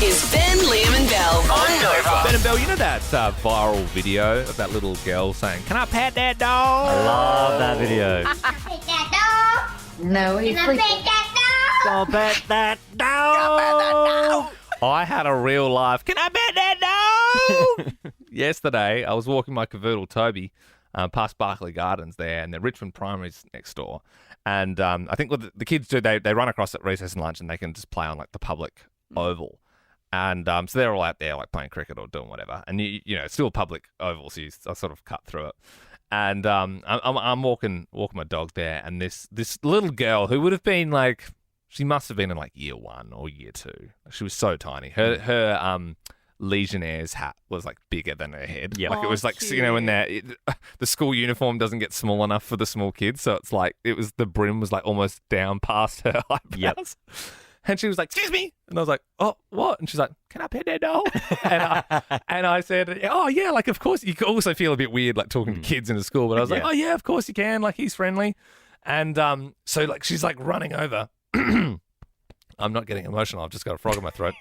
is Ben, Liam and Belle on Nova. Ben and Belle, you know that viral video of that little girl saying, "Can I pet that dog?" I love that video. No, he's freaking. Go pet that dog. I had a real life, "Can I pet that dog?" Yesterday, I was walking my cavoodle, Toby, past Barclay Gardens there, and the Richmond Primary's next door. And I think what the kids do, they run across at recess and lunch, and they can just play on like the public oval. And so they're all out there like playing cricket or doing whatever. And you know, it's still a public oval, so I sort of cut through it. And I'm walking my dog there, and this little girl who would have been like, she must have been in like year 1 or year 2. She was so tiny. Her Legionnaire's hat was like bigger than her head. Yeah. Like it was like, cute. you know, when the school uniform doesn't get small enough for the small kids, so it's like the brim was like almost down past her eyebrows. Yep. And she was like, "Excuse me," and I was like, "Oh, what?" And she's like, "Can I pet that dog?" and I said, "Oh yeah, like of course." You could also feel a bit weird like talking to kids in a school, but I was like, Yeah. "Oh yeah, of course you can. Like he's friendly." And so like she's like running over. I'm not getting emotional. I've just got a frog in my throat.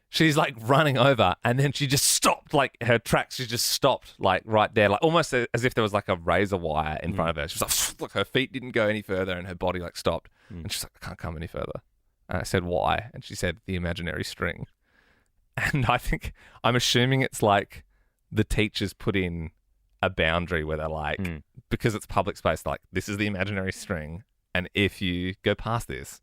She's like running over, and then she just stopped, like her tracks. She just stopped, like right there, like almost as if there was like a razor wire in front of her. She was like, look, her feet didn't go any further, and her body like stopped. And she's like, "I can't come any further." And I said, "Why?" And she said, "The imaginary string." And I'm assuming it's like the teachers put in a boundary where they're like, because it's public space, like this is the imaginary string, and if you go past this,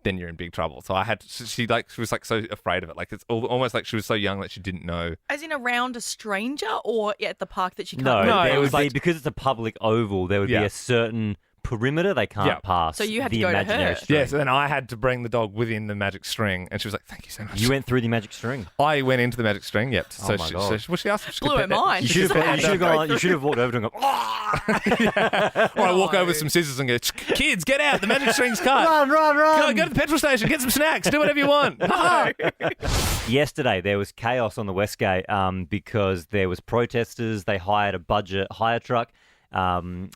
then you're in big trouble. So she was like so afraid of it. Like it's almost like she was so young that she didn't know. As in around a stranger or at the park that she can't No, No, there it would was be, like- because it's a public oval, there would Yeah. be a certain perimeter they can't Yeah. pass. So you had to the go to her. imaginary string. Yeah, so then I had to bring the dog within the magic string, and she was like, "Thank you so much." You went through the magic string. I went into the magic string, yep. Oh my God. She asked if she Blew could her pet that. mind. You should have walked over to him and gone, Or I walk over with some scissors and go, "Kids, get out! The magic string's cut. run. Go to the petrol station, get some snacks, do whatever you want." Yesterday, there was chaos on the Westgate because there was protesters. They hired a budget hire truck,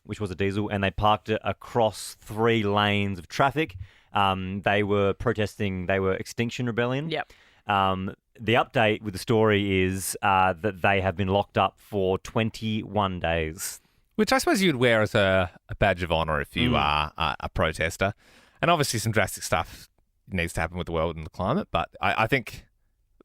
which was a diesel, and they parked it across 3 lanes of traffic. They were protesting. They were Extinction Rebellion. Yep. The update with the story is that they have been locked up for 21 days. Which I suppose you'd wear as a badge of honour if you are a protester. And obviously some drastic stuff needs to happen with the world and the climate, but I think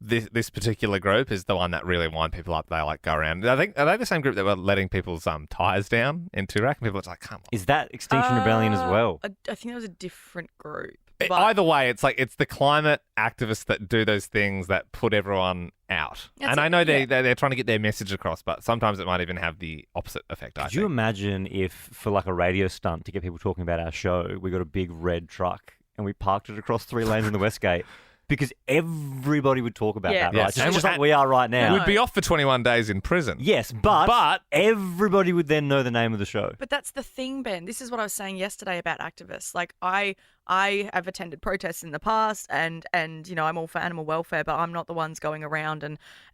this particular group is the one that really wind people up. They like go around. Are they the same group that were letting people's tyres down in Toorak? And people are like, "Come on." Is that Extinction Rebellion as well? I think that was a different group. But Either way, it's the climate activists that do those things that put everyone out. That's And it, I know yeah. they're trying to get their message across, but sometimes it might even have the opposite effect, I Could you think. imagine if, for like a radio stunt to get people talking about our show, we got a big red truck and we parked it across 3 lanes in the Westgate? Because everybody would talk about Yeah. that, right? Yes. Just like we are right now. We'd be off for 21 days in prison. Yes, but But- everybody would then know the name of the show. But that's the thing, Ben. This is what I was saying yesterday about activists. Like I have attended protests in the past, and you know I'm all for animal welfare, but I'm not the ones going around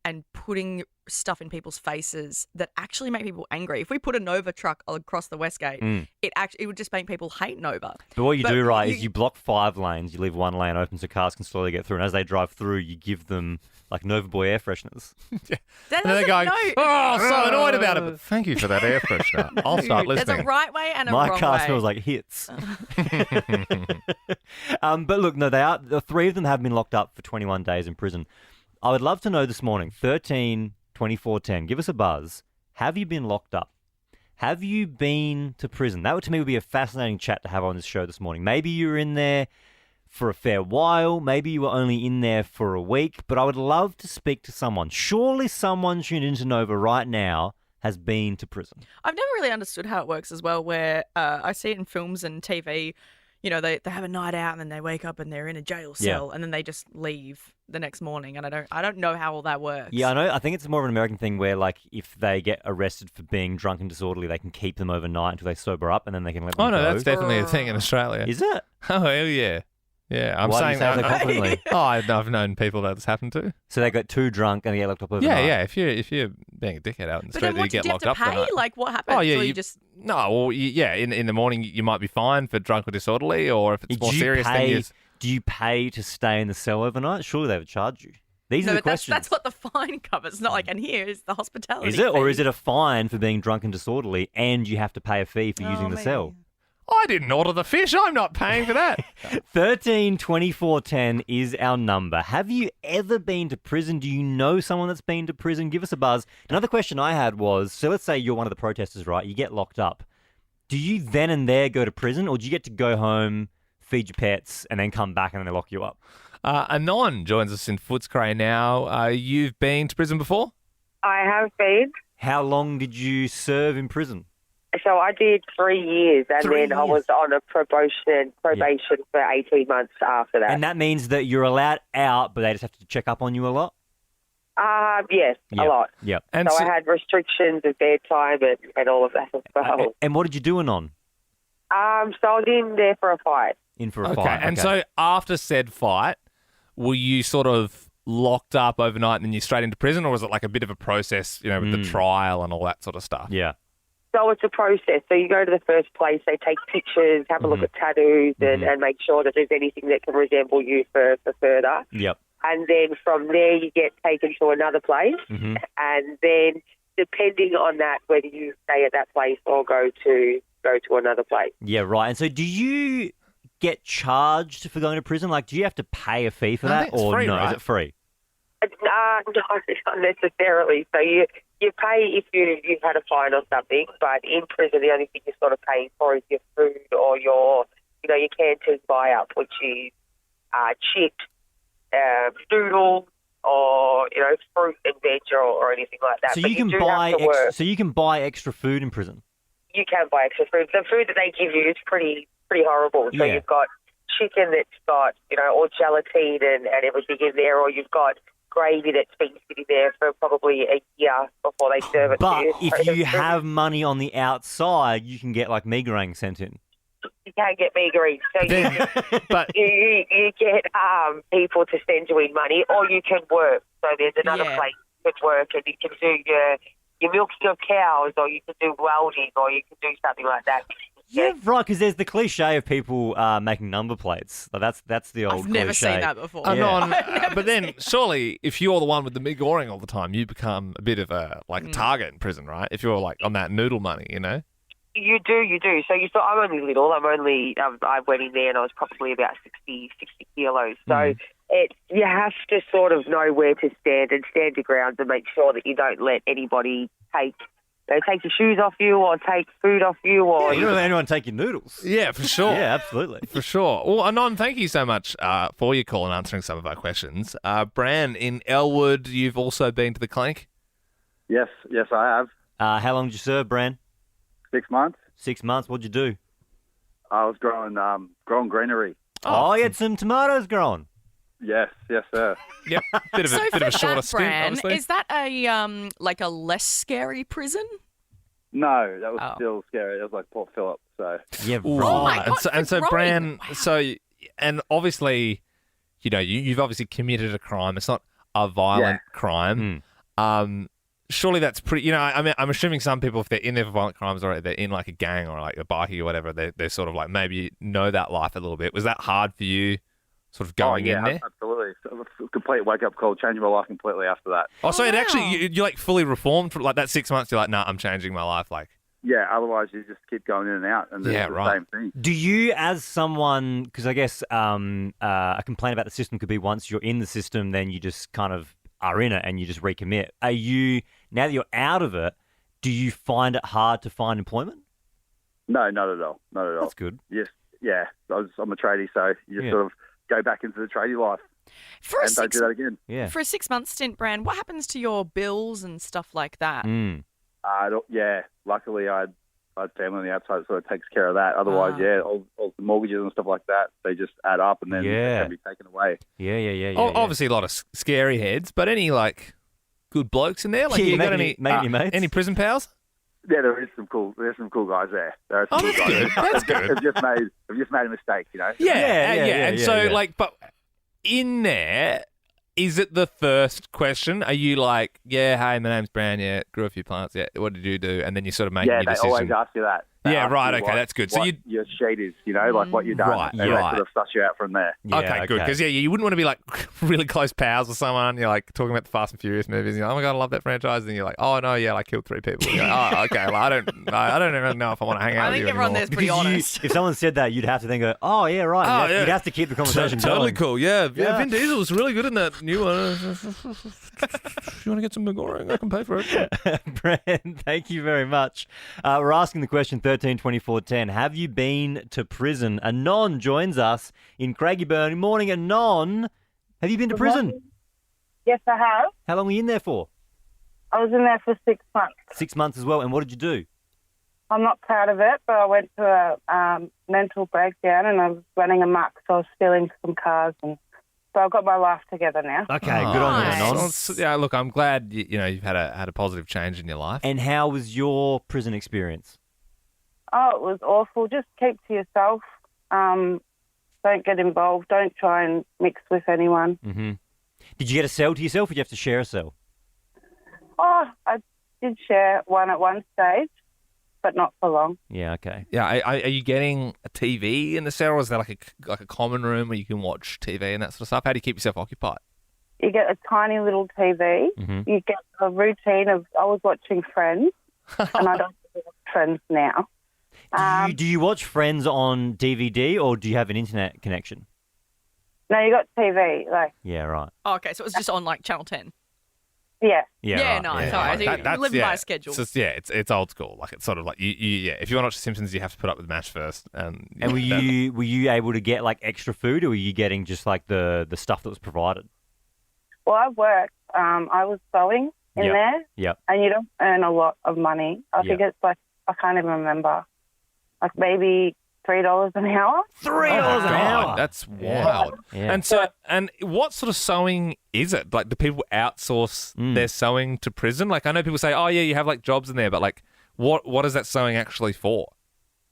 and putting stuff in people's faces that actually make people angry. If we put a Nova truck across the Westgate, it would just make people hate Nova. But what you But do, right, you- is you block 5 lanes, you leave 1 lane open so cars can slowly get through, and as they drive through, you give them like Nova Boy air fresheners. That And then they're doesn't- going, no. "Oh, so annoyed about it, but thank you for that air freshener. I'll start There's listening." a right way and a My wrong car way. smells like hits. But look, no, the 3 of them have been locked up for 21 days in prison. I would love to know this morning, 13-24-10, give us a buzz. Have you been locked up? Have you been to prison? That would, to me, would be a fascinating chat to have on this show this morning. Maybe you were in there for a fair while. Maybe you were only in there for a week. But I would love to speak to someone. Surely someone tuned into Nova right now has been to prison. I've never really understood how it works as well, where I see it in films and TV. You know, they have a night out and then they wake up and they're in a jail cell and then they just leave the next morning. And I don't know how all that works. Yeah, I know. I think it's more of an American thing where, like, if they get arrested for being drunk and disorderly, they can keep them overnight until they sober up, and then they can let them Oh, no, go. that's definitely a thing in Australia. Is it? Oh, hell yeah. Yeah, I'm Why do you saying say that confidently? Oh, I've known people that's happened to. So they got too drunk and they get locked up overnight. Yeah. If you're being a dickhead out in the But street, then you what, do get you have locked to up for pay? that. Like, what happens? Oh yeah, Or you just... no. Well, in the morning you might be fined for drunk or disorderly, or if it's more serious, then you. Do you pay to stay in the cell overnight? Surely they would charge you. These are No, the but questions. that's what the fine covers. Not like, and here is the hospitality. Is it, or fee. is it a fine for being drunk and disorderly, and you have to pay a fee for using the maybe. cell? I didn't order the fish. I'm not paying for that. 13 24 10 is our number. Have you ever been to prison? Do you know someone that's been to prison? Give us a buzz. Another question I had was, so let's say you're one of the protesters, right? You get locked up. Do you then and there go to prison, or do you get to go home, feed your pets, and then come back and then they lock you up? Anon joins us in Footscray now. You've been to prison before? I have been. How long did you serve in prison? So I did 3 years, and 3 then I years. was on a probation for 18 months after that. And that means that you're allowed out, but they just have to check up on you a lot? Yes, a lot. Yep. And So I had restrictions of bedtime and all of that as well. And what did you do, Anon? So I was in there for a fight. In for a okay. fight. And so after said fight, were you sort of locked up overnight and then you straight into prison, or was it like a bit of a process, with the trial and all that sort of stuff? Yeah. So it's a process. So you go to the first place, they take pictures, have a look at tattoos, and make sure that there's anything that can resemble you for further. Yep. And then from there, you get taken to another place. And then, depending on that, whether you stay at that place or go to another place. Yeah, right. And so do you get charged for going to prison? Like, do you have to pay a fee for I that, think it's or free, no? right? Is it free? Not necessarily. So you pay if you've had a fine or something, but in prison the only thing you're sort of paying for is your food or your canteen buy-up, which is chips, noodles, or fruit and veg or anything like that. So But you can do buy have to work. so you can buy extra food in prison. You can buy extra food. The food that they give you is pretty horrible. So Yeah. you've got chicken that's got all gelatine and everything in there, or you've got gravy that's been sitting there for probably a year before they serve it to But you. if you have money on the outside, you can get like meagorang sent in. You can't get meagering. So But you get people to send you in money, or you can work. So there's another Yeah. place you can work, and you can do your milking of cows, or you can do welding, or you can do something like that. Yeah, right. Because there's the cliche of people making number plates. Like, that's the old. I've never cliche. seen that before. Anon, I've never but then seen- surely if you're the one with the megoring all the time, you become a bit of a target in prison, right? If you're like on that noodle money, You do. So I'm only little. I went in there and I was probably about 60 kilos. So you have to sort of know where to stand your ground and make sure that you don't let anybody take your shoes off you or take food off you. Or You don't let anyone take your noodles. Yeah, for sure. Yeah, absolutely. For sure. Well, Anon, thank you so much for your call and answering some of our questions. Bran, in Elwood, you've also been to the clinic? Yes, I have. How long did you serve, Bran? 6 months. 6 months. What'd you do? I was growing greenery. Oh, you had some tomatoes growing. Yes, sir. Yep. Bit of So a for shorter that, stint, Bran, honestly. is that a like a less scary prison? No, that was Oh. still scary. It was like Port Phillip. So Yeah, Ooh, right. Oh my right. God, and so for Bran, growing. and obviously, you've obviously committed a crime. It's not a violent crime. Surely that's pretty. I mean, I'm assuming some people, if they're in there for violent crimes or they're in like a gang or like a bikie or whatever, they're sort of like maybe know that life a little bit. Was that hard for you, sort of going in there? Absolutely. A complete wake-up call, changed my life completely after that. Oh, so it wow. actually you're like fully reformed for like that 6 months. You're like, nah, I'm changing my life. Like, Yeah, otherwise you just keep going in and out, and Yeah, it's the right. same thing. Do you, as someone, because I guess a complaint about the system could be once you're in the system, then you just kind of are in it and you just recommit. Are you, now that you're out of it, do you find it hard to find employment? No, not at all. Not at all. That's good. Yes, yeah. I'm a tradie, so you just sort of go back into the tradie life For a and don't six do that again. Yeah. for a 6 month stint, Bran, what happens to your bills and stuff like that? Luckily I had family on the outside, so it takes care of that. Otherwise, all the mortgages and stuff like that, they just add up and then they can be taken away. Yeah. obviously a lot of scary heads, but any like good blokes in there? Like, Yeah, you make got any- make any mates? any prison pals? Yeah, there's some cool guys there. There are some Oh, that's guys. good. That's good. They've just made a mistake, Yeah. yeah, And yeah, so, yeah. like, but in there, is it the first question? Are you like, yeah, hey, my name's Bran, yeah, grew a few plants, yeah, what did you do? And then you sort of make Yeah, your they decision. always ask you that. Yeah, right, ask you okay, that's good. So what your sheet is, like what you've done. Right, and they sort of suss you out from there. Yeah, okay, good. Because, you wouldn't want to be like really close pals with someone. You're like talking about the Fast and Furious movies. And you're like, oh my God, I love that franchise. And you're like, oh no, yeah, I killed 3 people. You're like, oh, okay, well, I don't even know if I want to hang out I with think you everyone anymore. there's pretty honest. If someone said that, you'd have to then go, oh, yeah, right. Oh, You'd yeah. have to keep the conversation Totally going. cool, yeah. Yeah. Vin Diesel was really good in that new one. If you want to get some McGoring, I can pay for it. Brand, thank you very much. We're asking the question 13-24-10. Have you been to prison? Anon joins us in Craigieburn. Morning, Anon. Have you been to prison? Yes, I have. How long were you in there for? I was in there for 6 months. 6 months as well. And what did you do? I'm not proud of it, but I went to a mental breakdown and I was running amok, so I was stealing some cars. And so I've got my life together now. Okay, good on you, Nice. Anon. Well, yeah, look, I'm glad you've had a positive change in your life. And how was your prison experience? Oh, it was awful. Just keep to yourself. Don't get involved. Don't try and mix with anyone. Mm-hmm. Did you get a cell to yourself or did you have to share a cell? Oh, I did share one at one stage, but not for long. Yeah, okay. Yeah, are you getting a TV in the cell, or is there like a common room where you can watch TV and that sort of stuff? How do you keep yourself occupied? You get a tiny little TV. Mm-hmm. You get a routine of, I was watching Friends, and I don't watch Friends now. Do you watch Friends on DVD or do you have an internet connection? No, you got TV. Yeah, right. Oh, okay, so it was just on like Channel 10. Yeah. Yeah, right. nice. Yeah, All right, right. so you live by a schedule. It's just, it's old school. Like it's sort of like if you want to watch The Simpsons, you have to put up with MASH first. And were you able to get like extra food or were you getting just like the stuff that was provided? Well, I worked. I was sewing in there. Yep. And you don't earn a lot of money. I think it's like, I can't even remember, like maybe $3 an hour. $3 an hour. That's wild. Yeah. And what sort of sewing is it? Like, do people outsource their sewing to prison? Like, I know people say, oh yeah, you have like jobs in there, but like, what is that sewing actually for?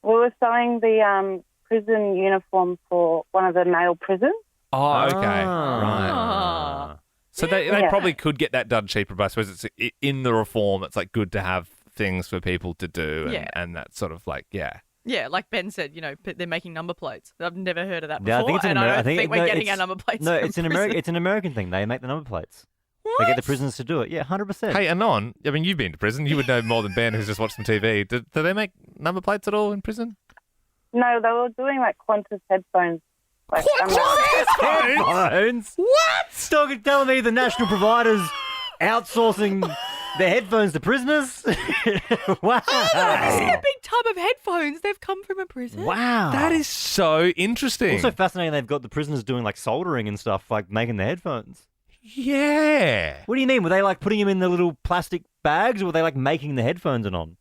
We were sewing the prison uniform for one of the male prisons. Oh, okay, right. So they probably could get that done cheaper, but I suppose it's in the reform. It's like good to have things for people to do, and that sort of like Yeah, like Ben said, they're making number plates. I've never heard of that before. Yeah, I think it's and I don't think we're getting our number plates. No, from it's an prison. It's an American thing. They make the number plates. What? They get the prisoners to do it. Yeah, 100%. Hey, Anon, I mean, you've been to prison. You would know more than Ben, who's just watched some TV. Do they make number plates at all in prison? No, they were doing like Qantas headphones. Like, Headphones? What? Telling me the national providers outsourcing their headphones to prisoners? Wow. I see a big tub of headphones. They've come from a prison. Wow. That is so interesting. Also fascinating they've got the prisoners doing like soldering and stuff, like making the headphones. Yeah. What do you mean? Were they like putting them in the little plastic bags or were they like making the headphones and on?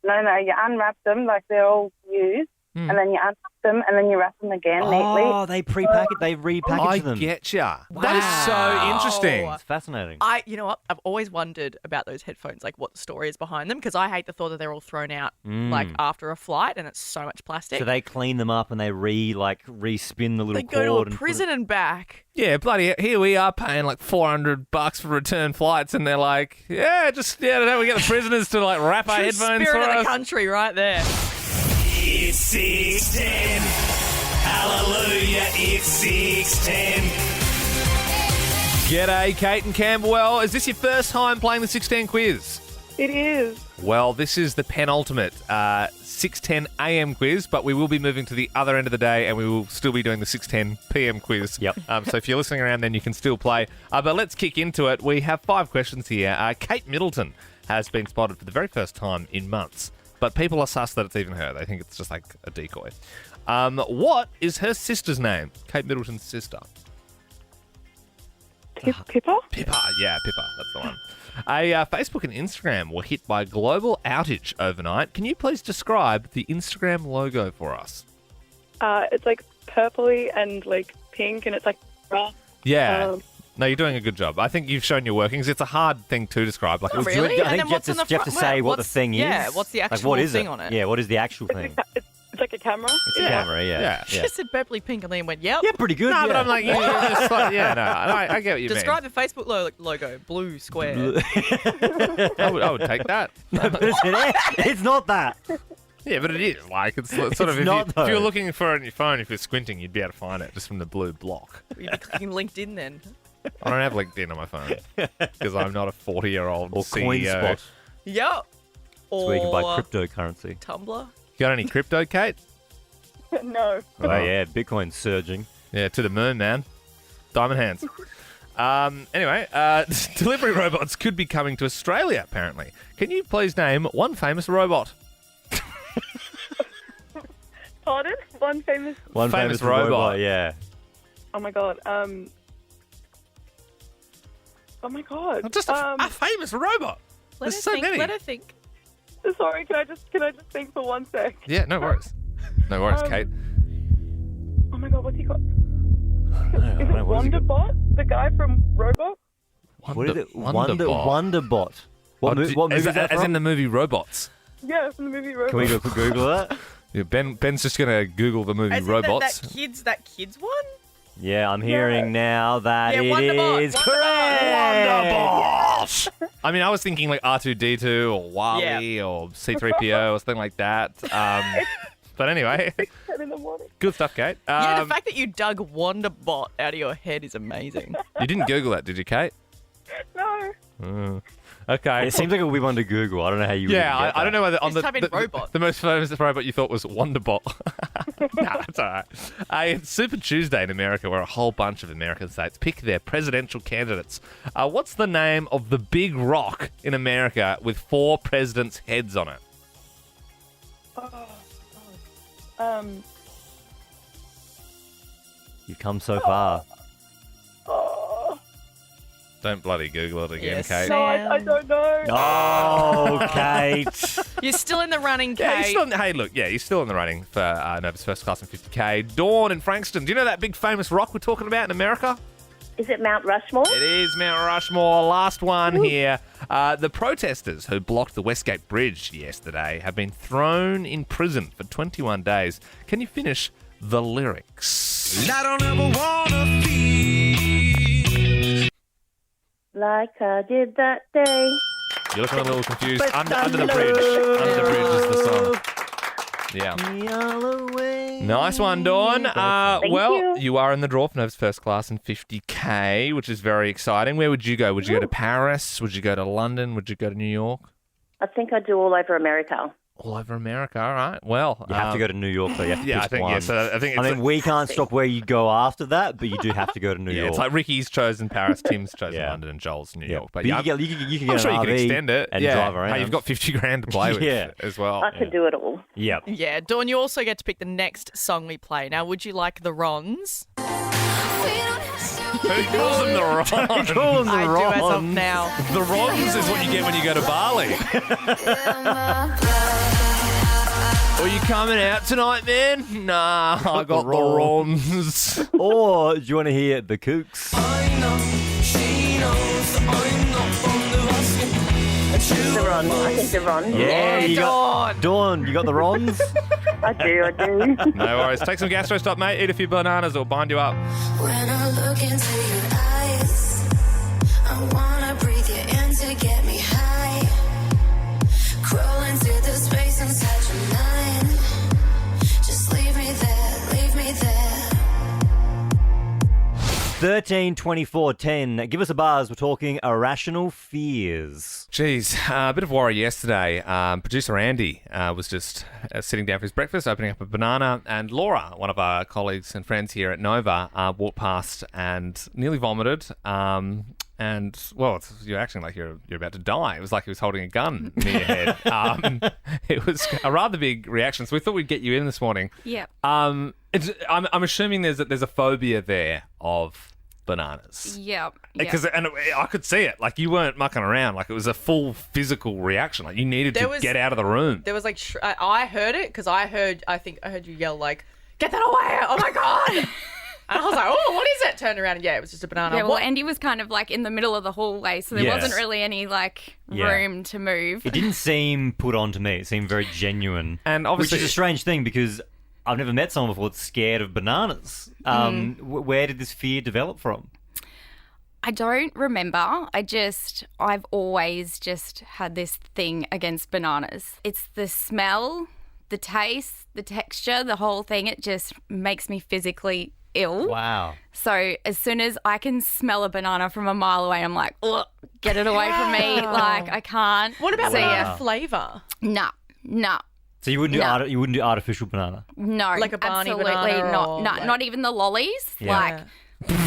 No, you unwrap them like they're all used, and then you unwrap them, and then you wrap them again neatly. Oh, they pre-packet, they repackage them. I getcha. That is so interesting. It's fascinating. You know what? I've always wondered about those headphones, like what the story is behind them, because I hate the thought that they're all thrown out like after a flight, and it's so much plastic. So they clean them up and they re-spin the little They cord. go to a and put prison and back. Yeah, bloody here we are paying like $400 for return flights, and they're like, we get the prisoners to like wrap our True headphones spirit for of the us. country right there. It's 610. Hallelujah, it's 610. G'day, Kate and Camberwell. Is this your first time playing the 610 quiz? It is. Well, this is the penultimate 6:10 a.m. quiz, but we will be moving to the other end of the day, and we will still be doing the 6:10 p.m. quiz. Yep. So if you're listening around, then you can still play. But let's kick into it. We have 5 questions here. Kate Middleton has been spotted for the very first time in months, but people are sus that it's even her. They think it's just like a decoy. What is her sister's name? Kate Middleton's sister. Pippa? Pippa. Yeah, Pippa. That's the one. Facebook and Instagram were hit by a global outage overnight. Can you please describe the Instagram logo for us? It's like purpley and like pink, and it's like Yeah. No, you're doing a good job. I think you've shown your workings. It's a hard thing to describe. Like, Oh, Do you- really? I And think then you have what's to, on the you have to front? say what the What's- thing is. yeah, what's the Like, actual what is thing it? on it? Yeah, what is the actual thing? it's like a camera. It's a camera, yeah. She just said purpley pink and then went, yep. Yeah, pretty good. no, yeah. but I'm like, you're just like, I get what you Describe the Facebook logo. Blue square. mean. I would take that. No, but it's not that. Yeah, but it is. Like, it's sort of, not, if you're though. looking for it on your phone, if you're squinting, you'd be able to find it just from the blue block. You'd be clicking LinkedIn then. I don't have LinkedIn on my phone because I'm not a 40-year-old Or CEO. CoinSpot. Yep. Or So we can buy cryptocurrency. Tumblr. You got any crypto, Kate? No. Oh, yeah. Bitcoin's surging. Yeah, to the moon, man. Diamond hands. Anyway, delivery robots could be coming to Australia, apparently. Can you please name one famous robot? Pardon? One famous. One Famous famous robot. yeah. Oh my god. Oh my god. Just a famous robot. Let There's her so think. many. Let her think. Sorry, can I just think for 1 sec? Yeah, no worries. No worries, Kate. Oh my god, what's he called? I don't Is know, it what is it? Wonderbot? The guy from Robot? What is it? Wonderbot. Wonderbot. What movie is that as from? in the movie Robots. Yeah, from the movie Robot. Can we go Google that? Yeah, Ben's just going to Google the movie As in Robots. that kids one? Yeah, I'm hearing now that Yeah, it Wonderbot, is Wonderbot. correct. Wonderbot! I mean, I was thinking like R2-D2 or Wally or C-3PO or something like that. But anyway, 10 in the morning. good stuff, Kate. Yeah, the fact that you dug Wonderbot out of your head is amazing. You didn't Google that, did you, Kate? No. Okay. It seems like it would be one to Google. I don't know how you would Yeah, even get I don't know whether on Just type in robot. the most famous robot you thought was Wonderbot. Nah, it's all right. It's Super Tuesday in America, where a whole bunch of American states pick their presidential candidates. What's the name of the big rock in America with 4 presidents' heads on it? You've come so far. Don't bloody Google it again, Yes. Kate. No, I don't know. Oh, Kate. You're still in the running, Yeah, Kate. hey, look, you're still in the running for Nova's First Class and 50K. Dawn in Frankston. Do you know that big famous rock we're talking about in America? Is it Mount Rushmore? It is Mount Rushmore. Last one here. The protesters who blocked the Westgate Bridge yesterday have been thrown in prison for 21 days. Can you finish the lyrics? I don't ever wanna feel. Like I did that day. You're looking a little confused. But Under the I'm bridge. low. Under the bridge is the song. Yeah. Nice one, Dawn. Thank you. You are in the draw for Nova's First Class and 50K, which is very exciting. Where would you go? Would you go to Paris? Would you go to London? Would you go to New York? I think I do all over America. All over America. All right. Well, You have to go to New York, though. You have to yeah, I pick think one. yeah. So I think it's I mean, we can't stop where you go after that, but you do have to go to New York. it's like Ricky's chosen Paris, Tim's chosen Yeah. London, and Joel's New Yeah. York. But you yeah, can get, you can I'm get sure an you can RV extend it and yeah. drive around. Hey, you've got 50 grand to play with Yeah. as well. I could do it all. Yep. Yeah, Dawn, you also get to pick the next song we play. Now, would you like the Rons? Who calls them the Rons? Call them the I do as of Rons. now. The Rons is what you get when you go to Bali. Are you coming out tonight, man? Nah, I got the Rons. Or do you want to hear the Kooks? They're on. I think they're on. Yeah, you Dawn. got Dawn. You got the Rons. I do. No worries. Take some gastro stop, mate. Eat a few bananas. It'll bind you up. When I look into your eyes, I wanna breathe you in to get me high. Crawl into the space inside your mind. Just leave me there, leave me there. 13 24 10. Give us a buzz. We're talking irrational fears. Jeez, a bit of worry yesterday. Producer Andy was just sitting down for his breakfast, opening up a banana, and Laura, one of our colleagues and friends here at Nova, walked past and nearly vomited. And, well, you're acting like you're about to die. It was like he was holding a gun near your head. It was a rather big reaction, so we thought we'd get you in this morning. Yep. I'm assuming there's a phobia there of bananas. Yep. Because and I could see it. Like, you weren't mucking around. Like, it was a full physical reaction. Like, you needed to get out of the room. There was like, I heard it because I think I heard you yell like, "Get that away! Oh my God!" And I was like, "Oh, what is it?" Turned around and yeah, it was just a banana. Yeah, well, Andy was kind of like in the middle of the hallway, so there Yes. wasn't really any like room to move. It didn't seem put on to me. It seemed very genuine. And obviously, which is a strange thing because I've never met someone before that's scared of bananas. Where did this fear develop from? I don't remember. I've always just had this thing against bananas. It's the smell, the taste, the texture, the whole thing, it just makes me physically ill. Wow. So as soon as I can smell a banana from a mile away, I'm like, ugh, get it away from me. Like, I can't. What about see banana it. flavour? No. So you wouldn't do artificial banana? No, Like a Barney absolutely banana not. or No, like- not even the lollies. Yeah. Like,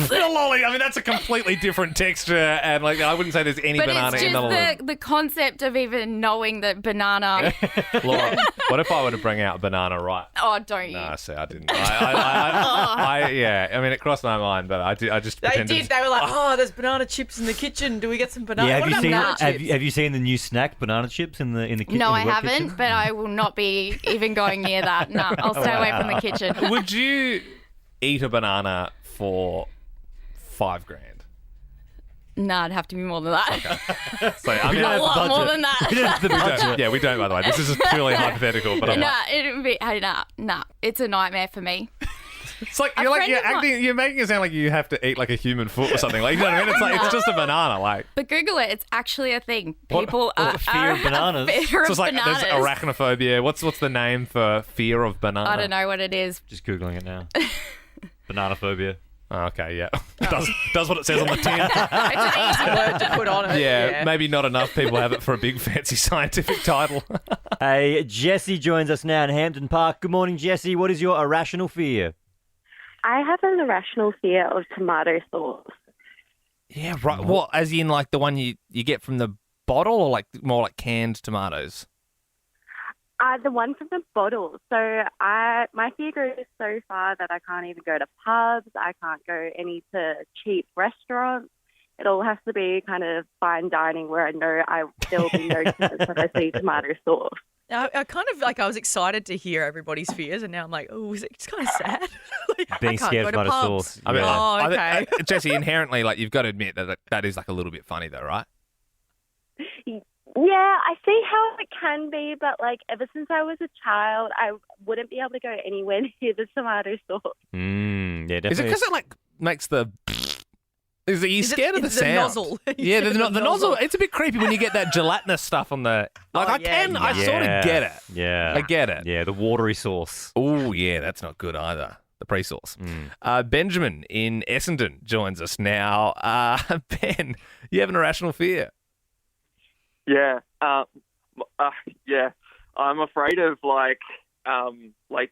The lolly. I mean, that's a completely different texture, and like I wouldn't say there's any but banana it's in the lolly. just the concept of even knowing that banana. Laura, what if I were to bring out banana right? Oh, don't you? No, see, I didn't. Yeah. I mean, it crossed my mind, but I just They pretended. did. They were like, oh, there's banana chips in the kitchen. Do we get some banana? Yeah, What have you about seen banana chips? have you seen the new snack, banana chips, in the kitchen? No, I haven't, but I will not be even going near that. No, I'll stay away from the kitchen. Would you eat a banana for $5,000? No, it'd have to be more than that. So, I mean, A lot more than that. we don't, by the way. This is just purely hypothetical. But I'm Nah, like, it would be. Nah, it's a nightmare for me. it's like A you're friend of mine- you're making it sound like you have to eat like a human foot or something. Like, you know what I mean? It's like it's just a banana. Like, But Google it; it's actually a thing. What- People what, are fear of bananas? Fear so of it's like bananas. there's arachnophobia. What's the name for fear of banana? I don't know what it is. Just googling it now. Banana phobia. Oh, okay, yeah, does what it says on the tin. It's an easy word to put on it. Yeah, maybe not enough people have it for a big fancy scientific title. Hey, Jessie joins us now in Hampton Park. Good morning, Jessie. What is your irrational fear? I have an irrational fear of tomato sauce. Yeah, right. What, as in like the one you get from the bottle, or like more like canned tomatoes? The one from the bottle. So my fear goes so far that I can't even go to pubs. I can't go to cheap restaurants. It all has to be kind of fine dining where I know there will be no chance when I see tomato sauce. I kind of I was excited to hear everybody's fears, and now I'm like, oh, it's kind of sad. Like, Being I can't scared go of to tomato pubs. sauce. I mean, Oh, okay. Jesse, inherently, like you've got to admit that is like a little bit funny, though, right? Yeah, I see how it can be, but like ever since I was a child, I wouldn't be able to go anywhere near the tomato sauce. Yeah, definitely. Is it because it like makes the? Is it you scared of the sound? nozzle? Yeah, the nozzle. It's a bit creepy when you get that gelatinous stuff on the. Like I sort of get it. Yeah. I get it. Yeah, the watery sauce. Oh yeah, that's not good either. The pre-sauce. Benjamin in Essendon joins us now. Ben, you have an irrational fear. Yeah, yeah. I'm afraid of like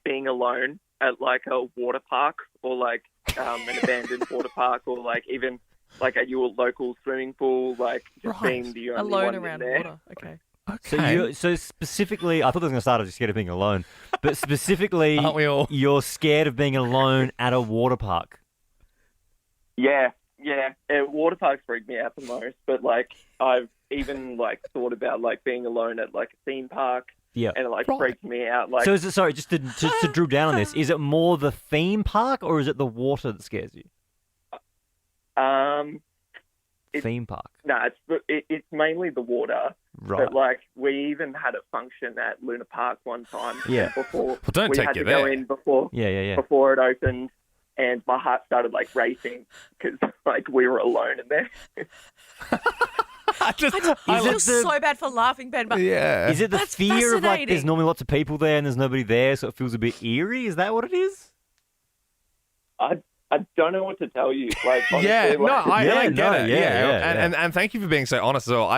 being alone at like a water park or like an abandoned water park or like even like at your local swimming pool, like just being the only Alone one around in there. water. Okay. So specifically, I thought I was going to start off just scared of being alone, but specifically, Aren't we all? You're scared of being alone at a water park. Yeah. Water parks freak me out the most, but like I've even like thought about like being alone at like a theme park. Yeah. And it like freaks me out. Like, So is it, sorry, just to drill down on this, is it more the theme park or is it the water that scares you? Theme park. No, it's mainly the water. Right. But like we even had a function at Luna Park one time. Yeah. Before Well, don't we take had you to go there. in before. Yeah. Before it opened, and my heart started like racing because like we were alone in there. I feel so bad for laughing, Ben, but Is it the that's fear of like there's fascinating. normally lots of people there and there's nobody there, so it feels a bit eerie? Is that what it is? I don't know what to tell you. Like, honestly, Yeah, no, like, I get it. yeah. And thank you for being so honest as well.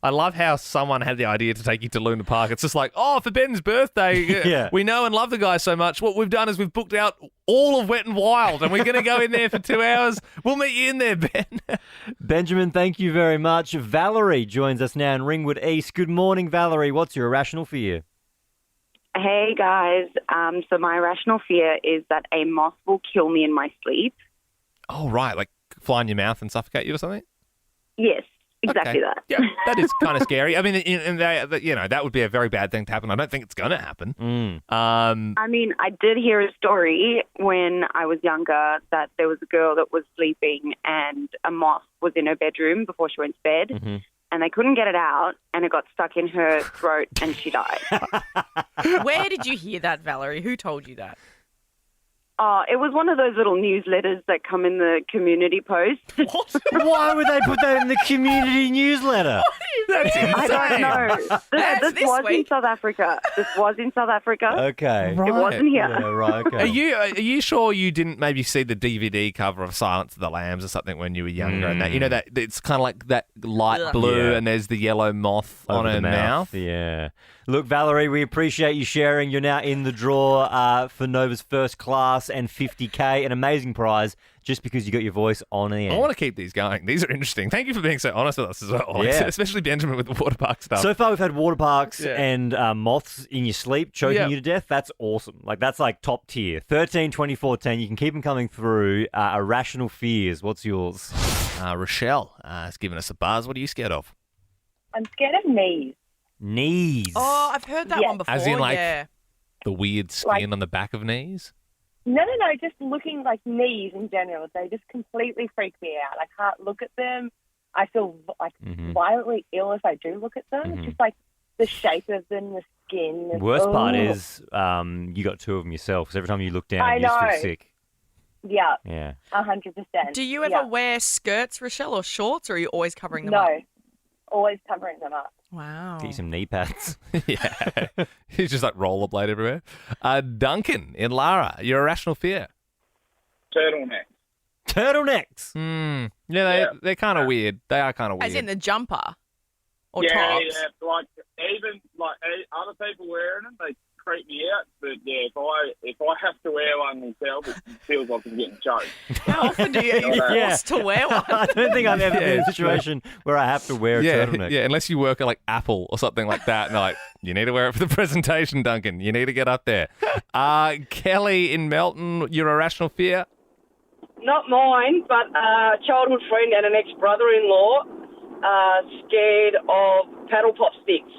I love how someone had the idea to take you to Luna Park. It's just like, oh, for Ben's birthday, Yeah. we know and love the guy so much. What we've done is we've booked out all of Wet and Wild, and we're going to go in there for 2 hours. We'll meet you in there, Ben. Benjamin, thank you very much. Valerie joins us now in Ringwood East. Good morning, Valerie. What's your irrational fear? Hey, guys. So my irrational fear is that a moth will kill me in my sleep. Oh, right, like fly in your mouth and suffocate you or something? Yes, exactly Okay. that. Yeah, that is kind of scary. I mean, that would be a very bad thing to happen. I don't think it's going to happen. I mean, I did hear a story when I was younger that there was a girl that was sleeping and a moth was in her bedroom before she went to bed. Mm-hmm. And they couldn't get it out, and it got stuck in her throat, and she died. Where did you hear that, Valerie? Who told you that? Oh, it was one of those little newsletters that come in the community post. What? Why would they put that in the community newsletter? That's insane. I don't know. This this was in week. South Africa. This was in South Africa. Okay. It wasn't here. Yeah, right, okay. Are you sure you didn't maybe see the DVD cover of Silence of the Lambs or something when you were younger? And that, you know, that it's kind of like that light blue, Yeah. and there's the yellow moth on Over her the mouth. Yeah. Look, Valerie, we appreciate you sharing. You're now in the draw for Nova's First Class and 50K, an amazing prize just because you got your voice on air. I want to keep these going. These are interesting. Thank you for being so honest with us as well, Alex. Yeah. Especially Benjamin with the water park stuff. So far, we've had water parks Yeah. and moths in your sleep choking Yep. you to death. That's awesome. Like, that's like top tier. 13, 24, 10. You can keep them coming through. Irrational fears. What's yours? Rochelle has given us a buzz. What are you scared of? I'm scared of knees. Knees. Oh, I've heard that Yeah. one before. As in, like, yeah. the weird skin Like- on the back of knees? No, just looking like knees in general. They just completely freak me out. I can't look at them. I feel like violently ill if I do look at them. It's just like the shape of them, the skin. Worst part Ugh. is you got two of them yourself. So every time you look down, I you just know. feel sick. Yeah, Yeah. 100%. Do you ever wear skirts, Rochelle, or shorts, or are you always covering them No, up? always covering them up. Wow. Get you some knee pads. Yeah. He's just like rollerblade everywhere. Duncan in Lara, your irrational fear. Turtleneck. Turtlenecks. Yeah, they're kind of weird. They are kind of weird. As in the jumper or yeah, tops? yeah. Like even like other people wearing them, they creep me out. But yeah, if I have to wear one myself, it feels like I'm getting choked. How often do you get forced to wear one? I don't think I've ever been in a situation where I have to wear a turtleneck. Yeah, unless you work at like Apple or something like that, and they're like, you need to wear it for the presentation, Duncan. You need to get up there. Kelly in Melton, your irrational fear. Not mine, but a childhood friend and an ex-brother-in-law scared of paddle pop sticks.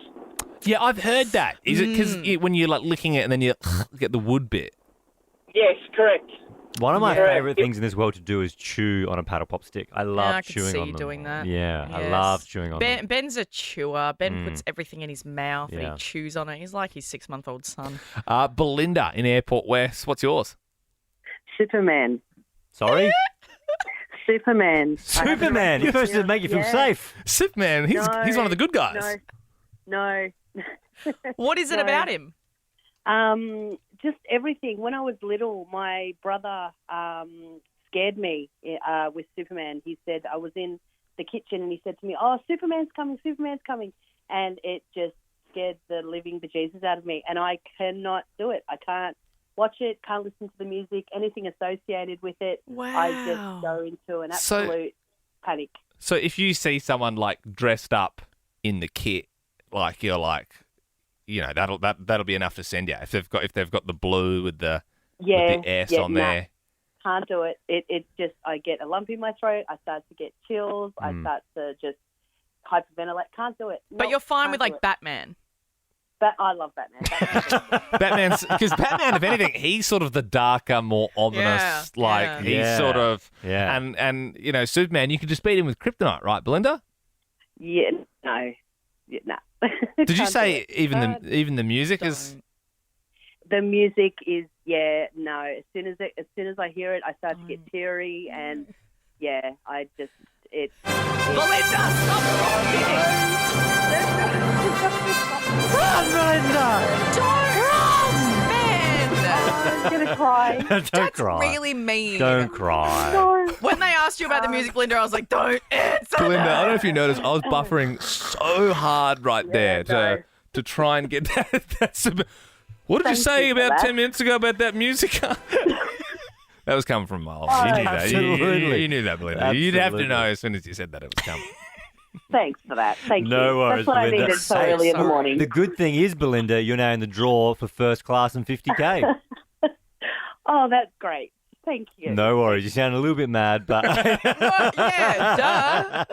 Yeah, I've heard that. Is it because when you're like licking it and then you get the wood bit? Yes, correct. One of my Yeah. favourite things in this world to do is chew on a paddle pop stick. I love I could chewing see on you them. doing that. Yeah, I Yes. love chewing on them. Ben's a chewer. Ben puts everything in his mouth and Yeah. he chews on it. He's like his 6-month-old son. Belinda in Airport West, what's yours? Superman. Sorry? Superman. Superman. You're supposed to make you feel Yeah. safe. Superman. He's one of the good guys. No. What is it No. about him? Just everything. When I was little, my brother scared me with Superman. He said I was in the kitchen and he said to me, "Oh, Superman's coming, Superman's coming," and it just scared the living bejesus out of me. And I cannot do it. I can't watch it. Can't listen to the music. Anything associated with it. Wow. I just go into an absolute panic. So if you see someone like dressed up in the kit, like you're like, you know, that'll be enough to send you. If they've got the blue with the S on there. Can't do it. It just, I get a lump in my throat. I start to get chills. I start to just hyperventilate. Can't do it. But Nope, you're fine can't with do like it. Batman. But I love Batman. Batman's because Batman, if anything, he's sort of the darker, more ominous. Yeah, like yeah. he's Yeah. sort of Yeah. and you know, Superman, you could just beat him with kryptonite, right, Belinda? Yeah, no. Yeah, no. Did you Can't do say it. even the music is? The music is, no. As soon as I hear it, I start to get teary, and I just Belinda, stop Run, Belinda! Don't run, Ben! I'm gonna cry. Don't cry. Really mean. Don't cry. When they asked you about the music, Belinda, I was like, don't answer. Belinda, I don't know if you noticed, I was buffering so hard right there to try and get that. What did you Thank say you for about that. 10 minutes ago about that music? That was coming from Miles. Oh, You knew that. absolutely. You knew that, Belinda. You'd have to Absolutely. know as soon as you said that it was coming. Thanks for that. Thank you. No worries, That's what Belinda. I needed so early in the morning. The good thing is, Belinda, you're now in the draw for First Class and 50K. Oh, that's great. Thank you. No worries. You sound a little bit mad, but Yeah, duh.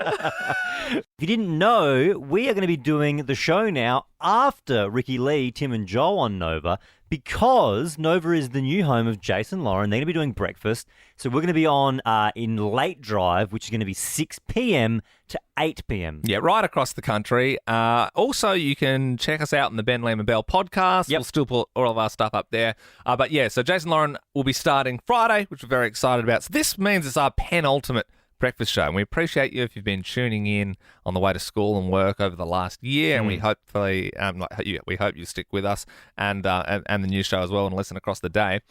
if you didn't know, we are going to be doing the show now after Ricky Lee, Tim and Joel on Nova, because Nova is the new home of Jason Lauren. They're going to be doing breakfast. So we're going to be on in late drive, which is going to be 6 p.m. to 8 p.m. Yeah, right across the country. Also, you can check us out in the Ben, Lamb and Belle podcast. We'll still put all of our stuff up there. But yeah, so Jason Lauren will be starting Friday, which we're very excited about. So this means it's our penultimate breakfast show. And we appreciate you if you've been tuning in on the way to school and work over the last year. And we we hope you stick with us and the news show as well and listen across the day.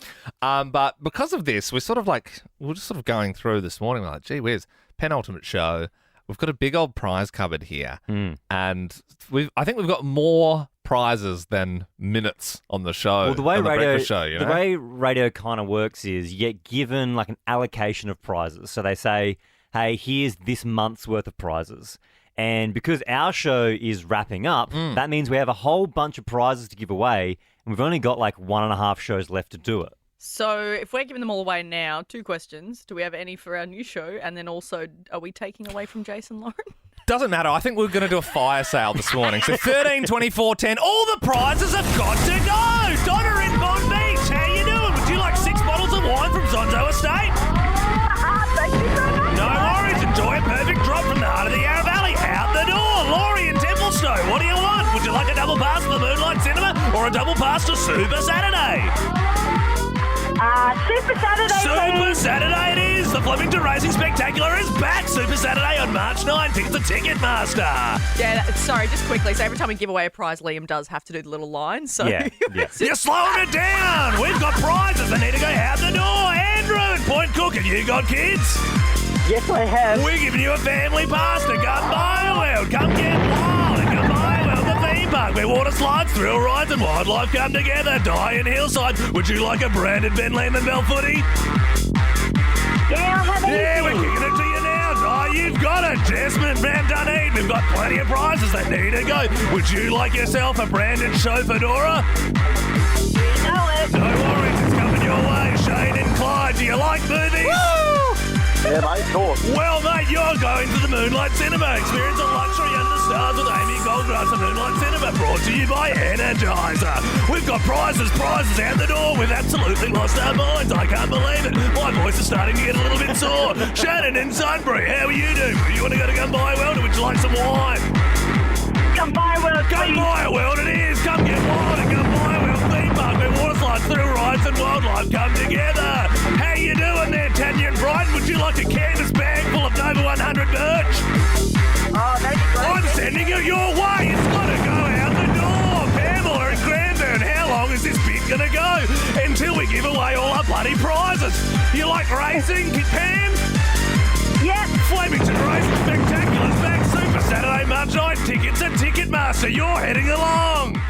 But because of this, we're just sort of going through this morning. We're like, gee whiz, penultimate show. We've got a big old prize cupboard here, and I think we've got more prizes than minutes on the show. Well, the way breakfast show, the way radio kind of works is you get given like an allocation of prizes. So they say, "Hey, here's this month's worth of prizes," and because our show is wrapping up, that means we have a whole bunch of prizes to give away, and we've only got like 1.5 shows left to do it. So if we're giving them all away now, 2 questions. Do we have any for our new show? And then also, are we taking away from Jason Lauren? Doesn't matter. I think we're going to do a fire sale this morning. So 13, 24, 10, all the prizes have got to go. Donna in Bond Beach, how you doing? Would you like 6 bottles of wine from Zonzo Estate? Thank you so much. No worries. Enjoy a perfect drop from the heart of the Yarra Valley. Out the door. Laurie in Templestowe, what do you want? Would you like a double pass to the Moonlight Cinema or a double pass to Super Saturday? Super Saturday, Super please. Saturday it is. The Flemington Racing Spectacular is back. Super Saturday on March 9. Tickets at Ticketmaster. Yeah, sorry, just quickly. So every time we give away a prize, Liam does have to do the little line. So You're slowing it down. We've got prizes that need to go out the door. Andrew in Point Cook, have you got kids? Yes, I have. We're giving you a family pass to Gun Bioworld. Come get wild at Gun Bioworld, the theme park where water slides, thrill rides and wildlife come together. Diane Hillside, would you like a branded Ben Lehman Bell footy? Yeah, I'll have anything. Yeah, we're kicking it to you now. Oh, you've got it. Jasmine Van Dunedin. We've got plenty of prizes that need to go. Would you like yourself a branded show fedora? You know it. No worries, it's coming your way. Shane and Clyde, do you like movies? Woo! Yeah, mate, of course. Well, mate, you're going to the Moonlight Cinema. Experience of luxury under the stars with Amy Goldgrass at Moonlight Cinema, brought to you by Energizer. We've got prizes out the door. We've absolutely lost our minds. I can't believe it. My voice is starting to get a little bit sore. Shannon in Sunbury, how are you doing? You want to go to Gun Bioworld or would you like some wine? Gun Bioworld, Gun Bioworld it is. Come get wild at Gun Bioworld theme park where water slides, thrill rides and wildlife come together. How you doing there, Tanya and Brighton? Would you like a canvas bag full of Nova 100 merch? Oh, that's great. I'm sending it your way. It's got to go out the door. Pamela and Cranbourne, how long is this bit going to go? Until we give away all our bloody prizes. You like racing, Pam? Yep. Flemington Racing Spectacular's back. Super Saturday, March 9. Tickets at Ticketmaster. You're heading along.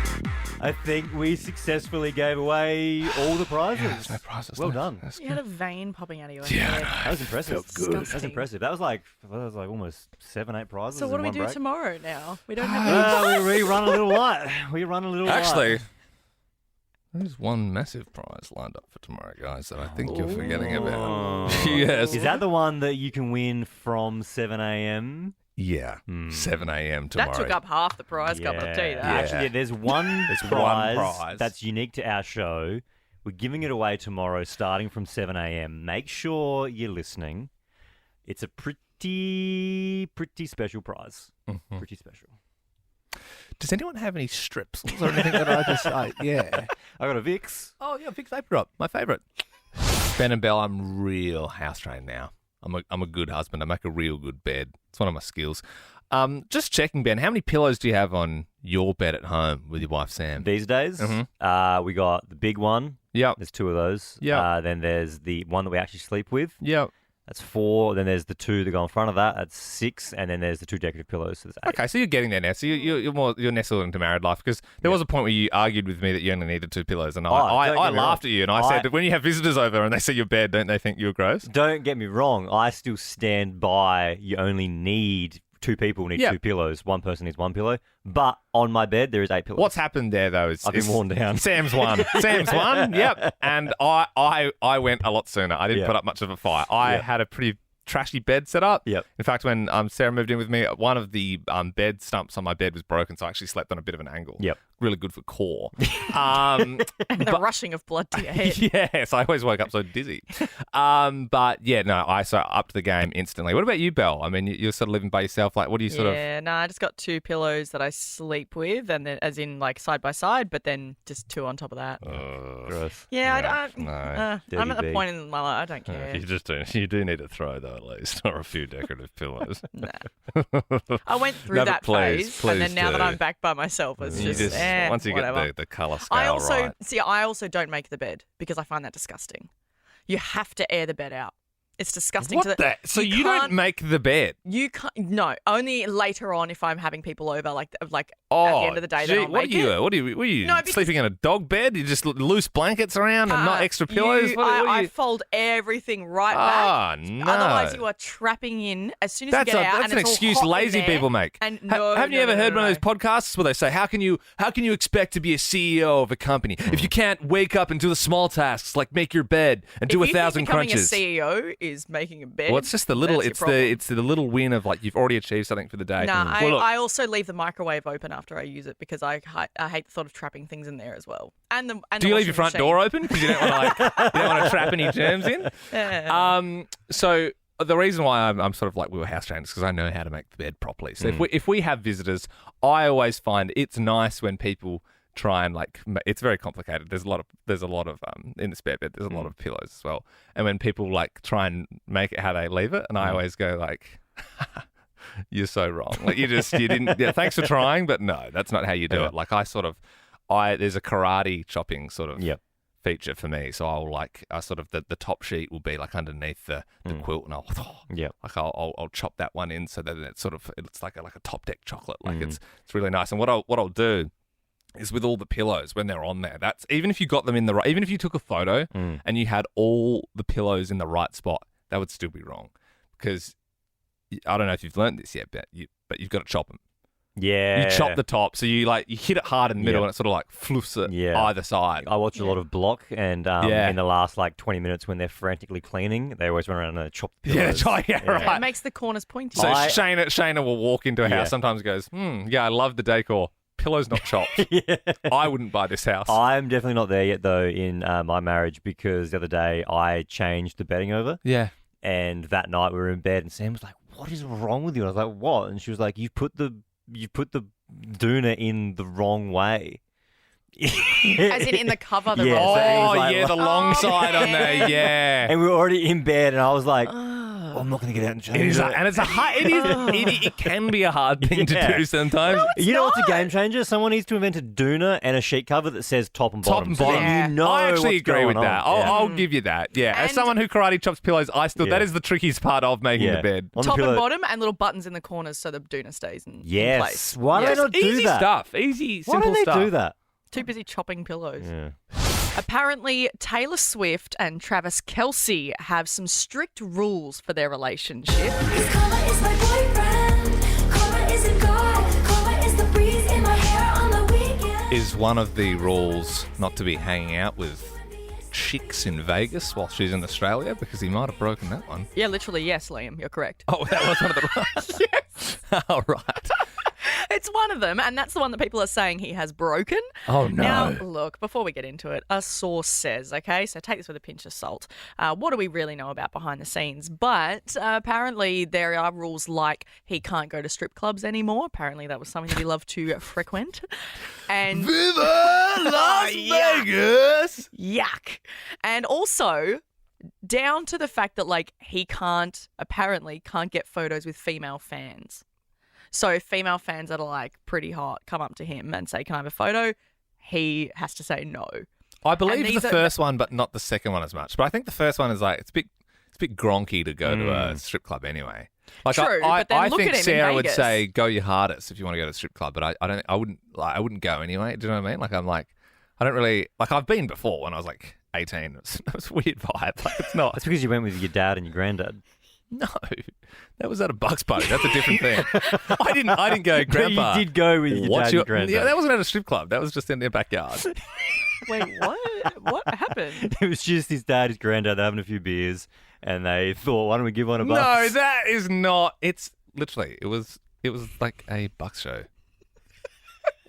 I think we successfly gave away all the prizes. Yeah, there's no prizes. Well no. done. you had a vein popping out of your Yeah, head. That was impressive. Felt good. That was impressive. That was like almost 7-8 prizes. So what in do we one do break. tomorrow now? We don't have any. We run a little light. We run a little light. Actually, there's one massive prize lined up for tomorrow, guys, that I think you're forgetting about. Yes. Is that the one that you can win from 7 a.m.? Yeah, 7 a.m. tomorrow. That took up half the prize cup, I'll tell you that. Actually, there's one one prize prize. that's unique to our show. We're giving it away tomorrow starting from 7 a.m. Make sure you're listening. It's a pretty special prize. Pretty special. Does anyone have any strips or anything that I just yeah. I got a Vicks. Oh, yeah, Vicks Vapor Drop, my favourite. Ben and Belle, I'm real house trained now. I'm a good husband. I make a real good bed. It's one of my skills. Just checking, Ben, how many pillows do you have on your bed at home with your wife, Sam? These days, we got the big one. Yep. There's 2 of those. Yep. Then there's the one that we actually sleep with. Yep. That's 4. Then there's the 2 that go in front of that. That's 6. And then there's the 2 decorative pillows. So there's 8. Okay, so you're getting there now. So you're nestled into married life because there was a point where you argued with me that you only needed 2 pillows, and I laughed at you and I said that when you have visitors over and they see your bed, don't they think you're gross? Don't get me wrong. I still stand by you only need 2 people need 2 pillows. 1 person needs 1 pillow. But on my bed, there is 8 pillows. What's happened there, though, is... I've been worn down. Sam's won. Sam's won, yep. And I went a lot sooner. I didn't put up much of a fight. I had a pretty trashy bed set up. Yep. In fact, when Sarah moved in with me, one of the bed stumps on my bed was broken, so I actually slept on a bit of an angle. Yep. really good for core. And the rushing of blood to your head. Yes, I always woke up so dizzy. But yeah, no, I upped the game instantly. What about you, Belle? I mean, you're sort of living by yourself. Like, what do you sort of? Yeah, no, I just got 2 pillows that I sleep with, and then, as in like side by side, but then just 2 on top of that. Gross. Yeah, No. I'm at the point in my life I don't care. You do need a throw though, at least, or a few decorative pillows. I went through that phase, and then now that I'm back by myself, it's You just, once you whatever. get the colour scale right. I also don't make the bed because I find that disgusting. You have to air the bed out. It's disgusting. So you don't make the bed? You can't. No, only later on if I'm having people over, like at the end of the day. Gee, then I'll make it. What are you sleeping in a dog bed? You just loose blankets around and not extra pillows? I fold everything right back. No. Otherwise, you are trapping in as soon as you get out. That's and an it's all excuse hot in lazy there. people make. And haven't you ever heard one of those podcasts where they say, "How can you expect to be a CEO of a company if you can't wake up and do the small tasks like make your bed and do 1,000 crunches?" Becoming a CEO is making a bed. Well, it's just the little. It's the little win of like you've already achieved something for the day. I also leave the microwave open after I use it because I hate the thought of trapping things in there as well. Do you leave your front door open because you don't want to trap any germs in? Yeah. So the reason why I'm sort of like we were house trained is because I know how to make the bed properly. So if we have visitors, I always find it's nice when people try and it's very complicated. There's a lot of in the spare bed. There's a lot of pillows as well. And when people like try and make it how they leave it, and I always go like, "You're so wrong. Like you didn't. Yeah, thanks for trying, but no, that's not how you do it." Like there's a karate chopping sort of feature for me. So I sort of the top sheet will be like underneath the quilt, and I'll chop that one in so that it's like a top deck chocolate. Like it's really nice. And what I'll do is with all the pillows when they're on there. That's even if you got them in the right. Even if you took a photo and you had all the pillows in the right spot, that would still be wrong because I don't know if you've learned this yet, but you've got to chop them. Yeah, you chop the top, so you hit it hard in the middle, and it sort of like floofs it either side. I watch a lot of Block, and in the last 20 minutes when they're frantically cleaning, they always run around and chop the pillows. Right. It makes the corners pointy. So Shayna will walk into a house sometimes and goes, I love the decor. Pillows not chopped. I wouldn't buy this house. I'm definitely not there yet, though, in my marriage because the other day I changed the bedding over. Yeah. And that night we were in bed and Sam was like, "What is wrong with you?" And I was like, "What?" And she was like, You put the doona in the wrong way." As in the cover, the wrong way. The long side on there, yeah. And we were already in bed and I was like, I'm not going to get out and change it. And it's it can be a hard thing to do sometimes. You know what's a game changer? Someone needs to invent a doona and a sheet cover that says top and bottom. Top and bottom. So you know I actually what's agree going with on. that. I'll give you that. Yeah. As someone who karate chops pillows, that is the trickiest part of making the bed. Top and bottom and little buttons in the corners so the doona stays in place. Why do they not do easy that? Stuff. Easy, simple stuff. Why stuff. don't they do that? Too busy chopping pillows. Yeah. Apparently, Taylor Swift and Travis Kelce have some strict rules for their relationship. Karma is my boyfriend. Karma isn't God. Karma is the breeze in my hair on the weekend. Is one of the rules not to be hanging out with chicks in Vegas while she's in Australia? Because he might have broken that one. Yeah, literally, yes, Liam, you're correct. Oh, that was one of the rules. Yes. All right. It's one of them, and that's the one that people are saying he has broken. Oh, no. Now, look, before we get into it, a source says, okay, so take this with a pinch of salt. What do we really know about behind the scenes? But apparently there are rules like he can't go to strip clubs anymore. Apparently that was something that he loved to frequent. And Viva Las Vegas! Yuck. And also down to the fact that, he apparently can't get photos with female fans. So if female fans that are pretty hot come up to him and say, "Can I have a photo?" He has to say no. I believe the first one, but not the second one as much. But I think the first one is it's a bit gronky to go to a strip club anyway. True, but then I look think at him in Sarah would Vegas. say, "Go your hardest if you want to go to a strip club." But I wouldn't go anyway. Do you know what I mean? I don't really I've been before when I was 18. It was a weird vibe. It's not. That's because you went with your dad and your granddad. No, that was at a Bucks party. That's a different thing. I didn't go, Grandpa. You did go with your dad and granddad. Yeah, that wasn't at a strip club. That was just in their backyard. Wait, what? What happened? It was just his dad, his granddad having a few beers, and they thought, why don't we give one a No, Bucks? that is not. It's literally, it was like a Bucks show.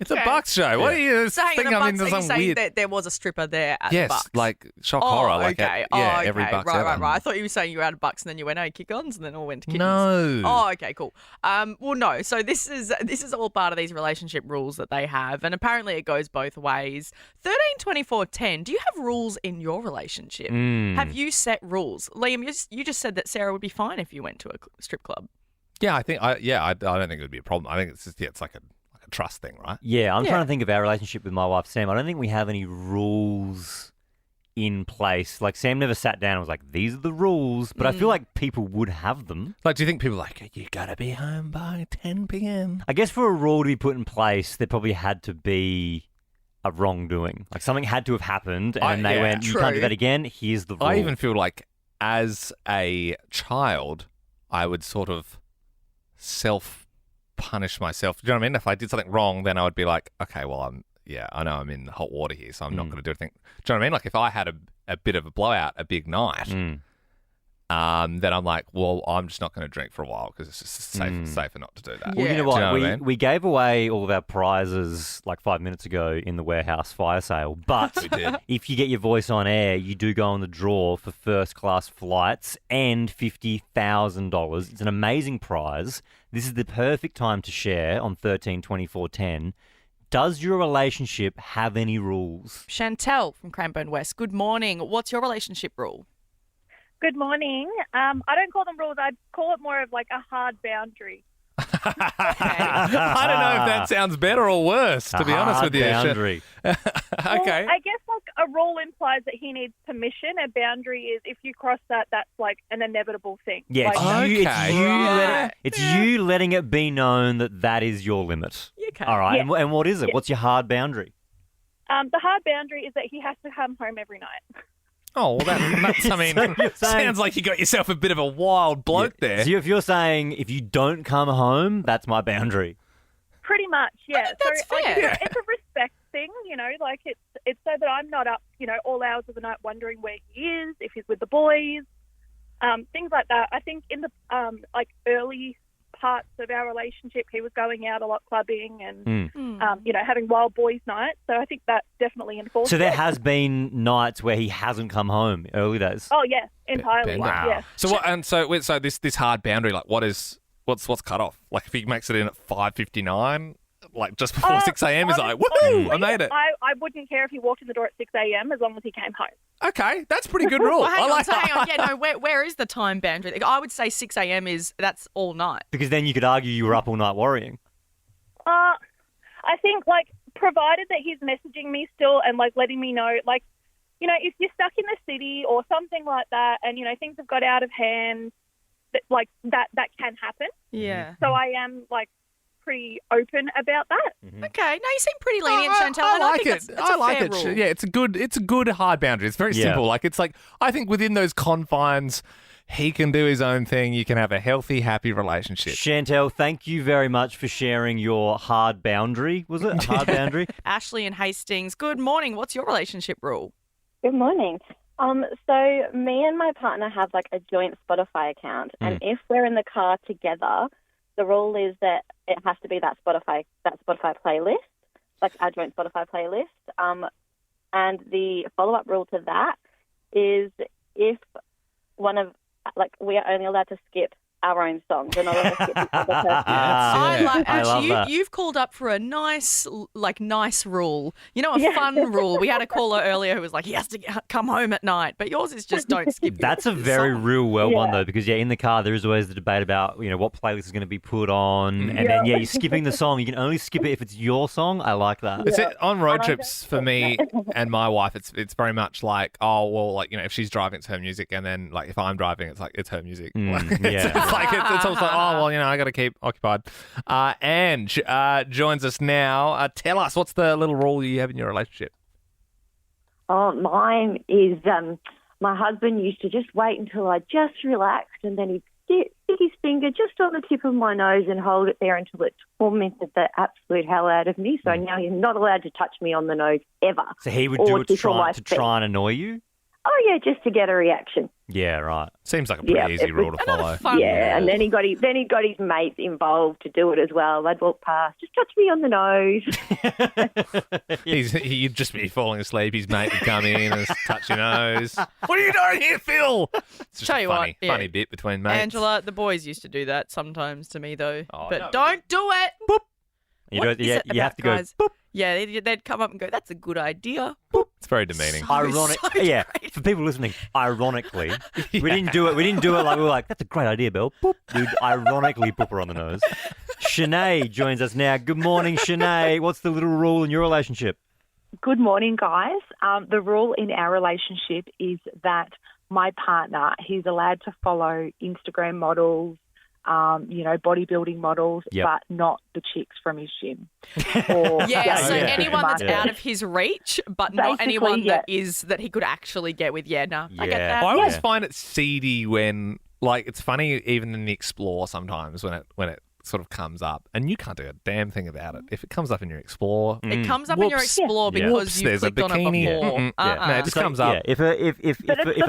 It's a Bucks show. What do you So hang think on, the I'm Bucks, into are you some saying weird... that there was a stripper there at Yes, Bucks? like shock horror. Like okay. every okay. Bucks Right, ever. right. I thought you were saying you were out of Bucks and then you went, oh, kick-ons, and then all went to kittens. No. Oh, okay, cool. Well, no. So this is all part of these relationship rules that they have, and apparently it goes both ways. 13, 24, 10. Do you have rules in your relationship? Have you set rules? Liam, you just said that Sarah would be fine if you went to a strip club. Yeah, I don't think it would be a problem. I think it's just it's like a trust thing, right? Yeah, I'm trying to think of our relationship with my wife, Sam. I don't think we have any rules in place. Like, Sam never sat down and was like, these are the rules, but I feel like people would have them. Like, do you think people are like, you got to be home by 10 p.m.? I guess for a rule to be put in place, there probably had to be a wrongdoing. Like, something had to have happened, and they went, you can't do that again, here's the rule. I even feel like, as a child, I would sort of self-punish myself. Do you know what I mean? If I did something wrong, then I would be like, okay, well, I know I'm in hot water here, so I'm not going to do anything. Do you know what I mean? Like, if I had a bit of a blowout, a big night, then I'm like, well, I'm just not going to drink for a while because it's just safer not to do that. Well, you know what? Do you know what I mean? We gave away all of our prizes like 5 minutes ago in the warehouse fire sale, but We did. if you get your voice on air, you do go on the draw for first-class flights and $50,000. It's an amazing prize. This is the perfect time to share on 13 24 10. Does your relationship have any rules? Chantel from Cranbourne West, good morning. What's your relationship rule? Good morning. I don't call them rules. I'd call it more of like a hard boundary. I don't know if that sounds better or worse, to be honest with you. Boundary. Well, Okay. I guess like a rule implies that he needs permission. A boundary is if you cross that, that's like an inevitable thing. Yeah, Like, it's you letting it be known that that is your limit. Okay. All right, Yeah. and what is it? Yeah. What's your hard boundary? the hard boundary is that he has to come home every night. Oh, well, that's, I mean, So you're saying- sounds like you got yourself a bit of a wild bloke there. So if you're saying if you don't come home, that's my boundary. Pretty much, yeah. that's so like, fair. it's a respect thing, like it's so that I'm not up, all hours of the night wondering where he is, if he's with the boys, things like that. I think in the early parts of our relationship, he was going out a lot clubbing and having wild boys nights. So I think that definitely enforced. So there it. has been nights where he hasn't come home early days. Oh yeah, entirely. Wow. Yeah. So what? And so this hard boundary, like, what's cut off? Like, if he makes it in at 5:59, like just before 6 a.m., is like, woohoo, I made it. I wouldn't care if he walked in the door at 6 a.m. as long as he came home. Okay, that's a pretty good rule. Well, hang I on, like so hang on. Yeah, no, where is the time boundary? Like, I would say 6 a.m. that's all night. Because then you could argue you were up all night worrying. I think, provided that he's messaging me still and, letting me know, if you're stuck in the city or something like that and, things have got out of hand, that can happen. Yeah. So I am, pretty open about that. Okay. No, you seem pretty lenient, Chantel. I and like think it. That's I a like fair it. rule. Yeah, it's a good hard boundary. It's very simple. Like, it's like, I think within those confines, he can do his own thing. You can have a healthy, happy relationship. Chantel, thank you very much for sharing your hard boundary. Was it a hard boundary? Ashley and Hastings, good morning. What's your relationship rule? Good morning. So me and my partner have a joint Spotify account, and if we're in the car together, the rule is that it has to be that Spotify playlist, our joint Spotify playlist. And the follow-up rule to that is if we are only allowed to skip our own songs. We're not allowed to skip the other person's. I love that. you've called up for a nice rule. A fun rule. We had a caller earlier who was like, he has to come home at night, but yours is just don't skip. That's a very real one, though, because, in the car, there is always the debate about, what playlist is going to be put on. And then, you're skipping the song. You can only skip it if it's your song. I like that. It's on road trips for me and my wife. It's very much like, if she's driving, it's her music, and then if I'm driving, it's her music. It's also I got to keep occupied. Ange joins us now. Tell us, what's the little rule you have in your relationship? Oh, mine is my husband used to just wait until I just relaxed, and then he'd stick his finger just on the tip of my nose and hold it there until it tormented the absolute hell out of me. So now he's not allowed to touch me on the nose ever. So he would or do it to tickle my try and annoy you? oh, yeah, just to get a reaction. Yeah, right. Seems like a pretty easy rule to follow. Yeah, and then he got his mates involved to do it as well. They'd walk past, just touch me on the nose. You'd just be falling asleep. His mate would come in and touch your nose. What are you doing here, Phil? It's just Tell a you funny, what, yeah. funny bit between mates. Angela, the boys used to do that sometimes to me, though. But no. don't do it. Boop. You, What is it you have about to go. guys? Boop. Yeah, they'd come up and go, that's a good idea. It's very demeaning. Yeah, for people listening, ironically, we didn't do it. We didn't do it like we were like, that's a great idea, Belle. Boop. We'd ironically boop her on the nose. Shanae joins us now. Good morning, Shanae. What's the little rule in your relationship? Good morning, guys. The rule in our relationship is that my partner, he's allowed to follow Instagram models, bodybuilding models, Yep. but not the chicks from his gym. Or anyone that's out of his reach, but not Basically, anyone yeah. that he could actually get with. Yeah, no, I get that. I always find it seedy when, like, it's funny even in the Explore sometimes when it sort of comes up, and you can't do a damn thing about it. If it comes up in your Explore, It comes up in your Explore because Whoops, you there's a clicked on it bikini. before. No, it just So, comes up. Yeah, if a lamb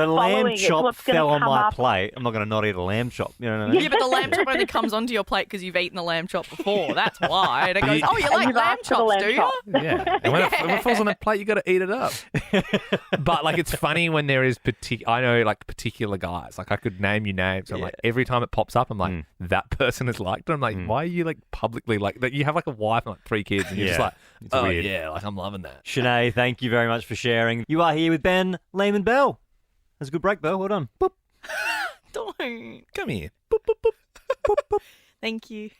following, it's chop what's gonna fell on come my up. plate, I'm not going to not eat a lamb chop. You know what I mean? Yeah, but the lamb chop only comes onto your plate because you've eaten the lamb chop before. That's why. And it goes, oh, you And like you've lamb asked for the chops, lamb do you? chop. Yeah, and when it falls on a plate, you got to eat it up. But like, it's funny when there is I know like particular guys. Like, I could name you names. I'm like, every time it pops up, I'm like, that person is liked. And I'm like, why are you like publicly like that? You have like a wife and like 3 kids, and you're just like, It's oh weird. yeah, like I'm loving that. Shanae, thank you very much for sharing. You are here with Ben, Liam, and Belle. That's a good break, Belle. Well done. Boop. Don't. Come here. Thank you.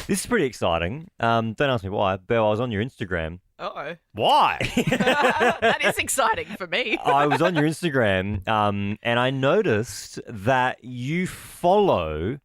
This is pretty exciting. Don't ask me why. Belle, I was on your Instagram. Uh-oh. Why? That is exciting for me. I was on your Instagram, and I noticed that you follow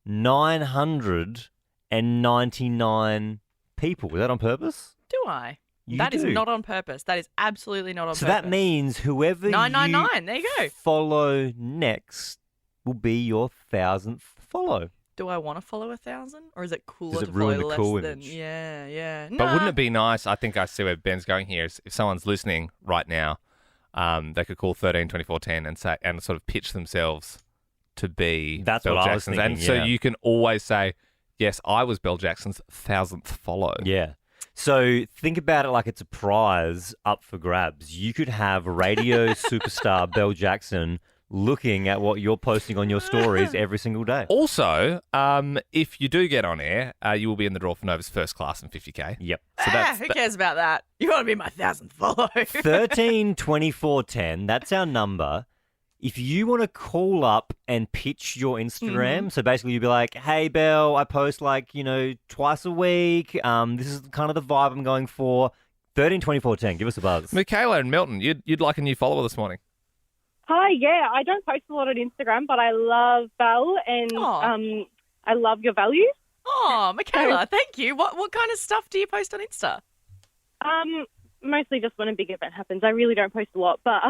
999 people. Was that on purpose? Do I? You That is do. not on purpose. That is absolutely not on So purpose. that means whoever 999. There you you go. follow next will be your 1,000th follow. Do I want to follow 1,000, or is it cooler Does it to ruin follow the less cool than? image? Yeah. But wouldn't it be nice? I think I see where Ben's going here. If someone's listening right now, they could call 13 24 10 and say and sort of pitch themselves to be That's Belle what I was Jackson's. thinking, And so yeah. you can always say, yes, I was Belle Jackson's 1,000th follow. Yeah. So think about it like it's a prize up for grabs. You could have radio superstar Belle Jackson looking at what you're posting on your stories every single day. Also, if you do get on air, you will be in the draw for Nova's first class and 50K. Yep. So that's Who cares about that? You want to be my 1,000th follow. 13 24 10, that's our number. If you want to call up and pitch your Instagram, so basically you'd be like, hey, Belle, I post like, twice a week. This is kind of the vibe I'm going for. 13 24 10, give us a buzz. Michaela and Milton, you'd like a new follower this morning. Hi, yeah, I don't post a lot on Instagram, but I love Belle and I love your values. Oh, Michaela, thank you. What kind of stuff do you post on Insta? Mostly just when a big event happens. I really don't post a lot, but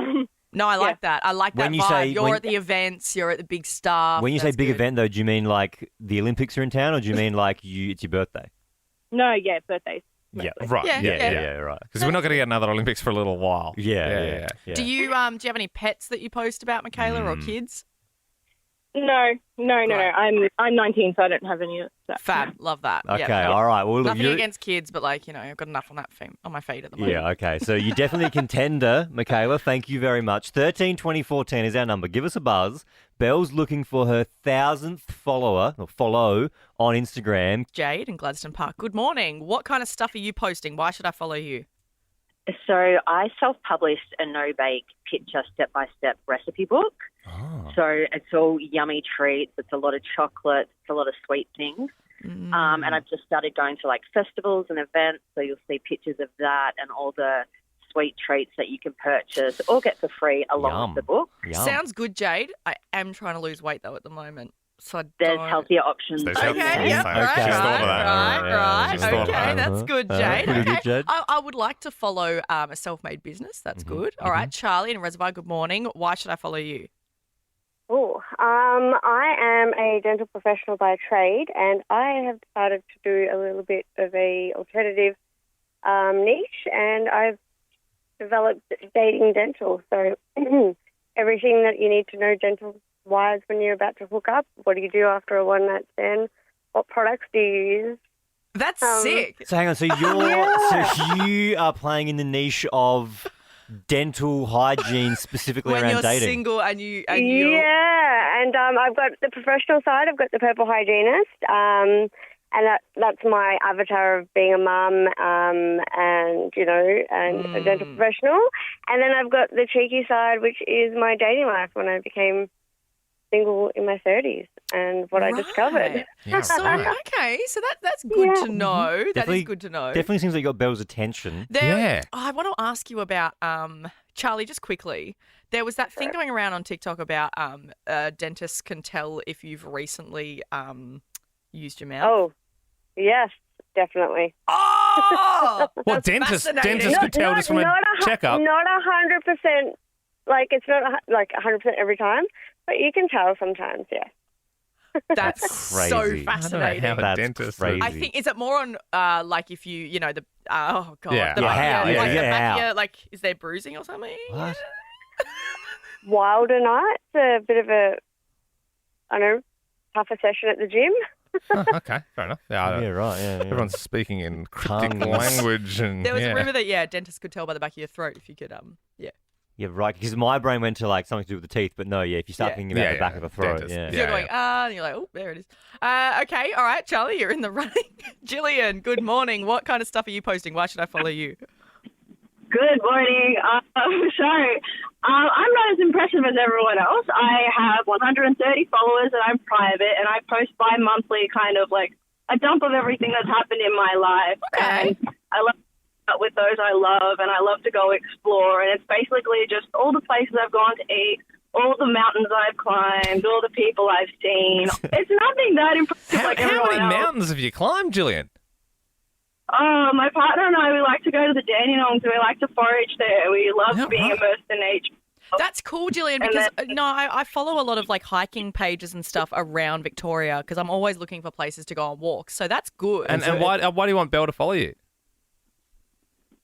No, I like that. I like that When you vibe. say- You're when- at the events. You're at the big stuff. When you say That's big good. event, though, do you mean like the Olympics are in town, or do you mean like it's your birthday? no, yeah, birthdays. Yeah, Right. Yeah. right. Because we're not going to get another Olympics for a little while. Yeah. Do you have any pets that you post about, Michaela, or kids? No. I'm 19, so I don't have any of that. Fab, love that. Okay, Yep. all right. Well, look, Nothing you're- against kids, but I've got enough on my feed at the moment. Yeah, okay. So you're definitely a contender, Michaela. Thank you very much. 13 24 10 is our number. Give us a buzz. Belle's looking for her 1,000th follow on Instagram. Jade in Gladstone Park. Good morning. What kind of stuff are you posting? Why should I follow you? So I self-published a no-bake picture step-by-step recipe book. Oh. So it's all yummy treats. It's a lot of chocolate. It's a lot of sweet things. And I've just started going to like festivals and events. So you'll see pictures of that and all the sweet treats that you can purchase or get for free along with the book. Sounds good, Jade. I am trying to lose weight though at the moment. So There's healthier options. Okay, yep, right. Okay, that's good, Jade. pretty good, Okay. Jade. I would like to follow a self-made business. That's good. All right, Charlie in Reservoir, good morning. Why should I follow you? Oh, I am a dental professional by trade, and I have decided to do a little bit of a alternative niche, and I've developed Dating Dental. So everything that you need to know dental-wise when you're about to hook up. What do you do after a one-night stand? What products do you use? That's sick. So hang on, so you are playing in the niche of dental hygiene specifically When around you're dating. single and you Yeah, and I've got the professional side. I've got the purple hygienist, and that's my avatar of being a mum, and a dental professional. And then I've got the cheeky side, which is my dating life when I became single in my 30s and what I discovered. Yeah, So okay, so that's good to know. That is good to know. Definitely seems like you got Belle's attention. I want to ask you about Charlie, just quickly. There was that thing going around on TikTok about dentists can tell if you've recently used your mouth. Oh, yes, definitely. Oh, What dentists could tell just from a checkup? Not 100%. Like it's not 100% every time, but you can tell sometimes. Yeah. That's so fascinating. I don't know how a dentist. crazy. I think, is it more on like if you the oh god Yeah. the Yeah, back how? of your, Yeah, like, the yeah, back of how? your, like is there bruising or something? What? Wilder nights, a bit of a, I don't know, tougher session at the gym. Oh, okay, fair enough. Yeah, right. Yeah, Everyone's speaking in cryptic Tongues. language, and There was yeah. a rumor that dentists could tell by the back of your throat if you could yeah. Yeah, right. Because my brain went to like something to do with the teeth, but no, if you start thinking about the back of the throat, dentist. So you're going, and you're like, oh, there it is. Okay, all right, Charlie, you're in the running. Gillian, good morning. What kind of stuff are you posting? Why should I follow you? Good morning. I'm not as impressive as everyone else. I have 130 followers and I'm private, and I post bi-monthly kind of like a dump of everything that's happened in my life. Okay. And I love out with those I love, and I love to go explore, and it's basically just all the places I've gone to eat, all the mountains I've climbed, all the people I've seen. It's nothing that impressive like How everyone many else. mountains have you climbed, Gillian? My partner and I, we like to go to the Dandenongs, we like to forage there. We love being immersed in nature. That's cool, Gillian, And because then- I follow a lot of like hiking pages and stuff around Victoria because I'm always looking for places to go on walks. So that's good. And why do you want Belle to follow you?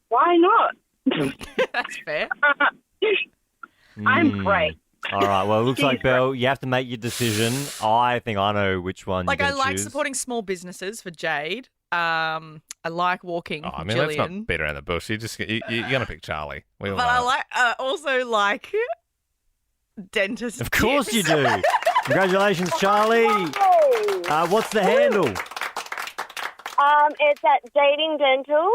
Why not? That's fair. I'm great. All right. Well, it looks like, Belle, you have to make your decision. I think I know which one Like you're I going to like choose. supporting small businesses for Jade. I like walking. Oh, I mean, Gillian. let's not beat around the bush. You're going to pick Charlie. We all But know I it. like also like dentist. Of course you do. Congratulations, Charlie. What's the handle? It's at Dating Dental,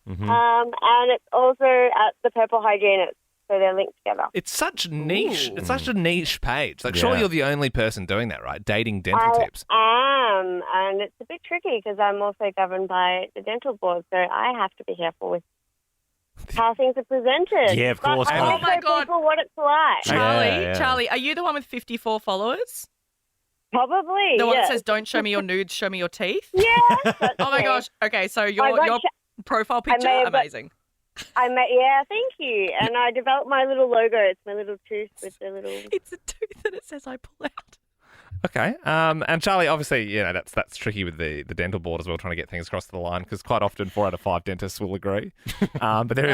and it's also at the Purple Hygienist. So they're linked together. It's such niche. It's such a niche page. Like, Yeah. surely you're the only person doing that, right? Dating dental tips. I am, and it's a bit tricky because I'm also governed by the dental board, so I have to be careful with how things are presented. Yeah, of But course. I Oh also my God. people what it's like. Charlie, Yeah. Charlie, are you the one with 54 followers? Probably. The one that yes. says, "Don't show me your nudes, show me your teeth." Yeah. Oh my gosh. Okay, so I your got profile I picture, may have got- amazing. Thank you. And I developed my little logo. It's my little tooth with the little. It's a tooth and it says I pull out. Okay. And Charlie, obviously, that's tricky with the dental board as well, trying to get things across the line, because quite often 4 out of 5 dentists will agree. But there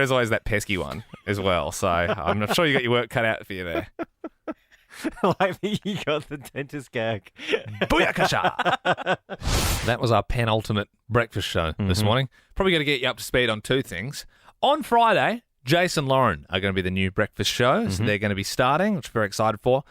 is always that pesky one as well. So I'm not sure you got your work cut out for you there. Like you got the dentist gag. Booyakasha! That was our penultimate breakfast show this morning. Probably going to get you up to speed on 2 things. On Friday, Jason and Lauren are going to be the new breakfast show. So they're going to be starting, which we're very excited for.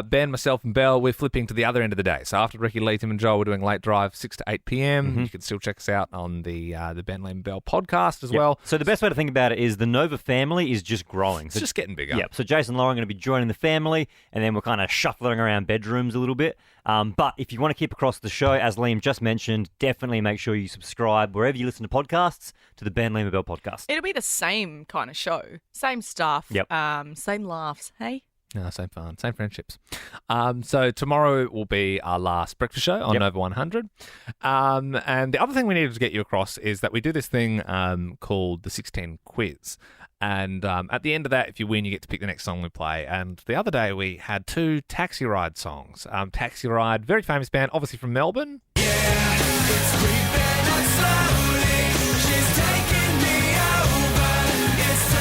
Ben, myself, and Belle, we're flipping to the other end of the day. So after Ricky, Leatham, and Joel, we're doing late drive 6 to 8 p.m. You can still check us out on the Ben, Leatham, Belle podcast as well. So the best way to think about it is the Nova family is just growing. It's just getting bigger. Yep. So Jason and Lauren are going to be joining the family, and then we're kind of shuffling around bedrooms a little bit. But if you want to keep across the show, as Liam just mentioned, definitely make sure you subscribe wherever you listen to podcasts to the Ben, Liam, and Belle podcast. It'll be the same kind of show, same stuff, Yep. same laughs. Hey. No, same fun, same friendships. So tomorrow will be our last breakfast show on Nova 100. And the other thing we needed to get you across is that we do this thing called the 610 quiz. And at the end of that, if you win, you get to pick the next song we play. And the other day, we had 2 Taxiride songs. Taxiride, very famous band, obviously from Melbourne. It's creeping up slowly. She's taking me over. It's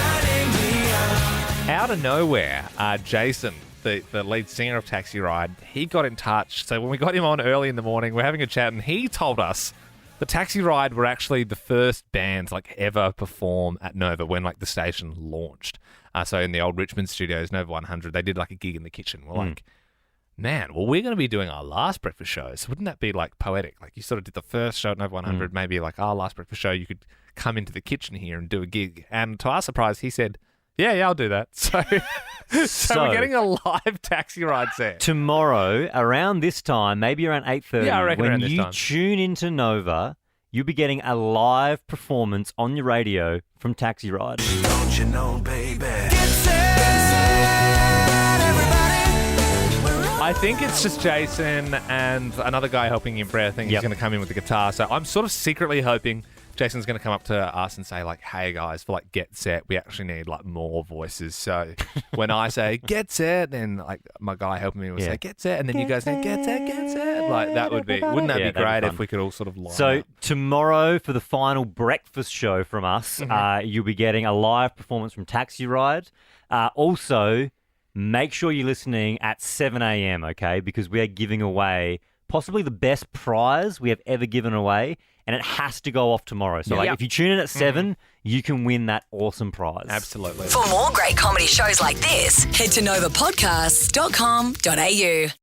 Out of nowhere, Jason, the lead singer of Taxiride, he got in touch. So when we got him on early in the morning, we're having a chat, and he told us the Taxiride were actually the first band like ever perform at Nova when like the station launched. So in the old Richmond studios, Nova 100, they did like a gig in the kitchen. We're like, man, well, we're going to be doing our last breakfast show. So wouldn't that be like poetic? Like you sort of did the first show at Nova 100, maybe like our last breakfast show, you could come into the kitchen here and do a gig. And to our surprise, he said, yeah, I'll do that. So, so we're getting a live Taxiride set. Tomorrow, around this time, maybe around 8:30, Yeah, I reckon when around this you time. tune into Nova, you'll be getting a live performance on your radio from Taxiride. Don't you know, baby? I think it's just Jason and another guy helping him. Brett, I think he's going to come in with the guitar. So I'm sort of secretly hoping Jason's going to come up to us and say like, hey guys, for like Get Set, we actually need like more voices. So when I say Get Set, then like my guy helping me will say Get Set, and then you guys say Get Set. Like that would be, wouldn't that be great if we could all sort of line So up? tomorrow for the final breakfast show from us, you'll be getting a live performance from Taxiride. Also, make sure you're listening at 7 a.m, okay? Because we are giving away possibly the best prize we have ever given away, and it has to go off tomorrow. So like, if you tune in at 7, you can win that awesome prize. Absolutely. For more great comedy shows like this, head to novapodcasts.com.au.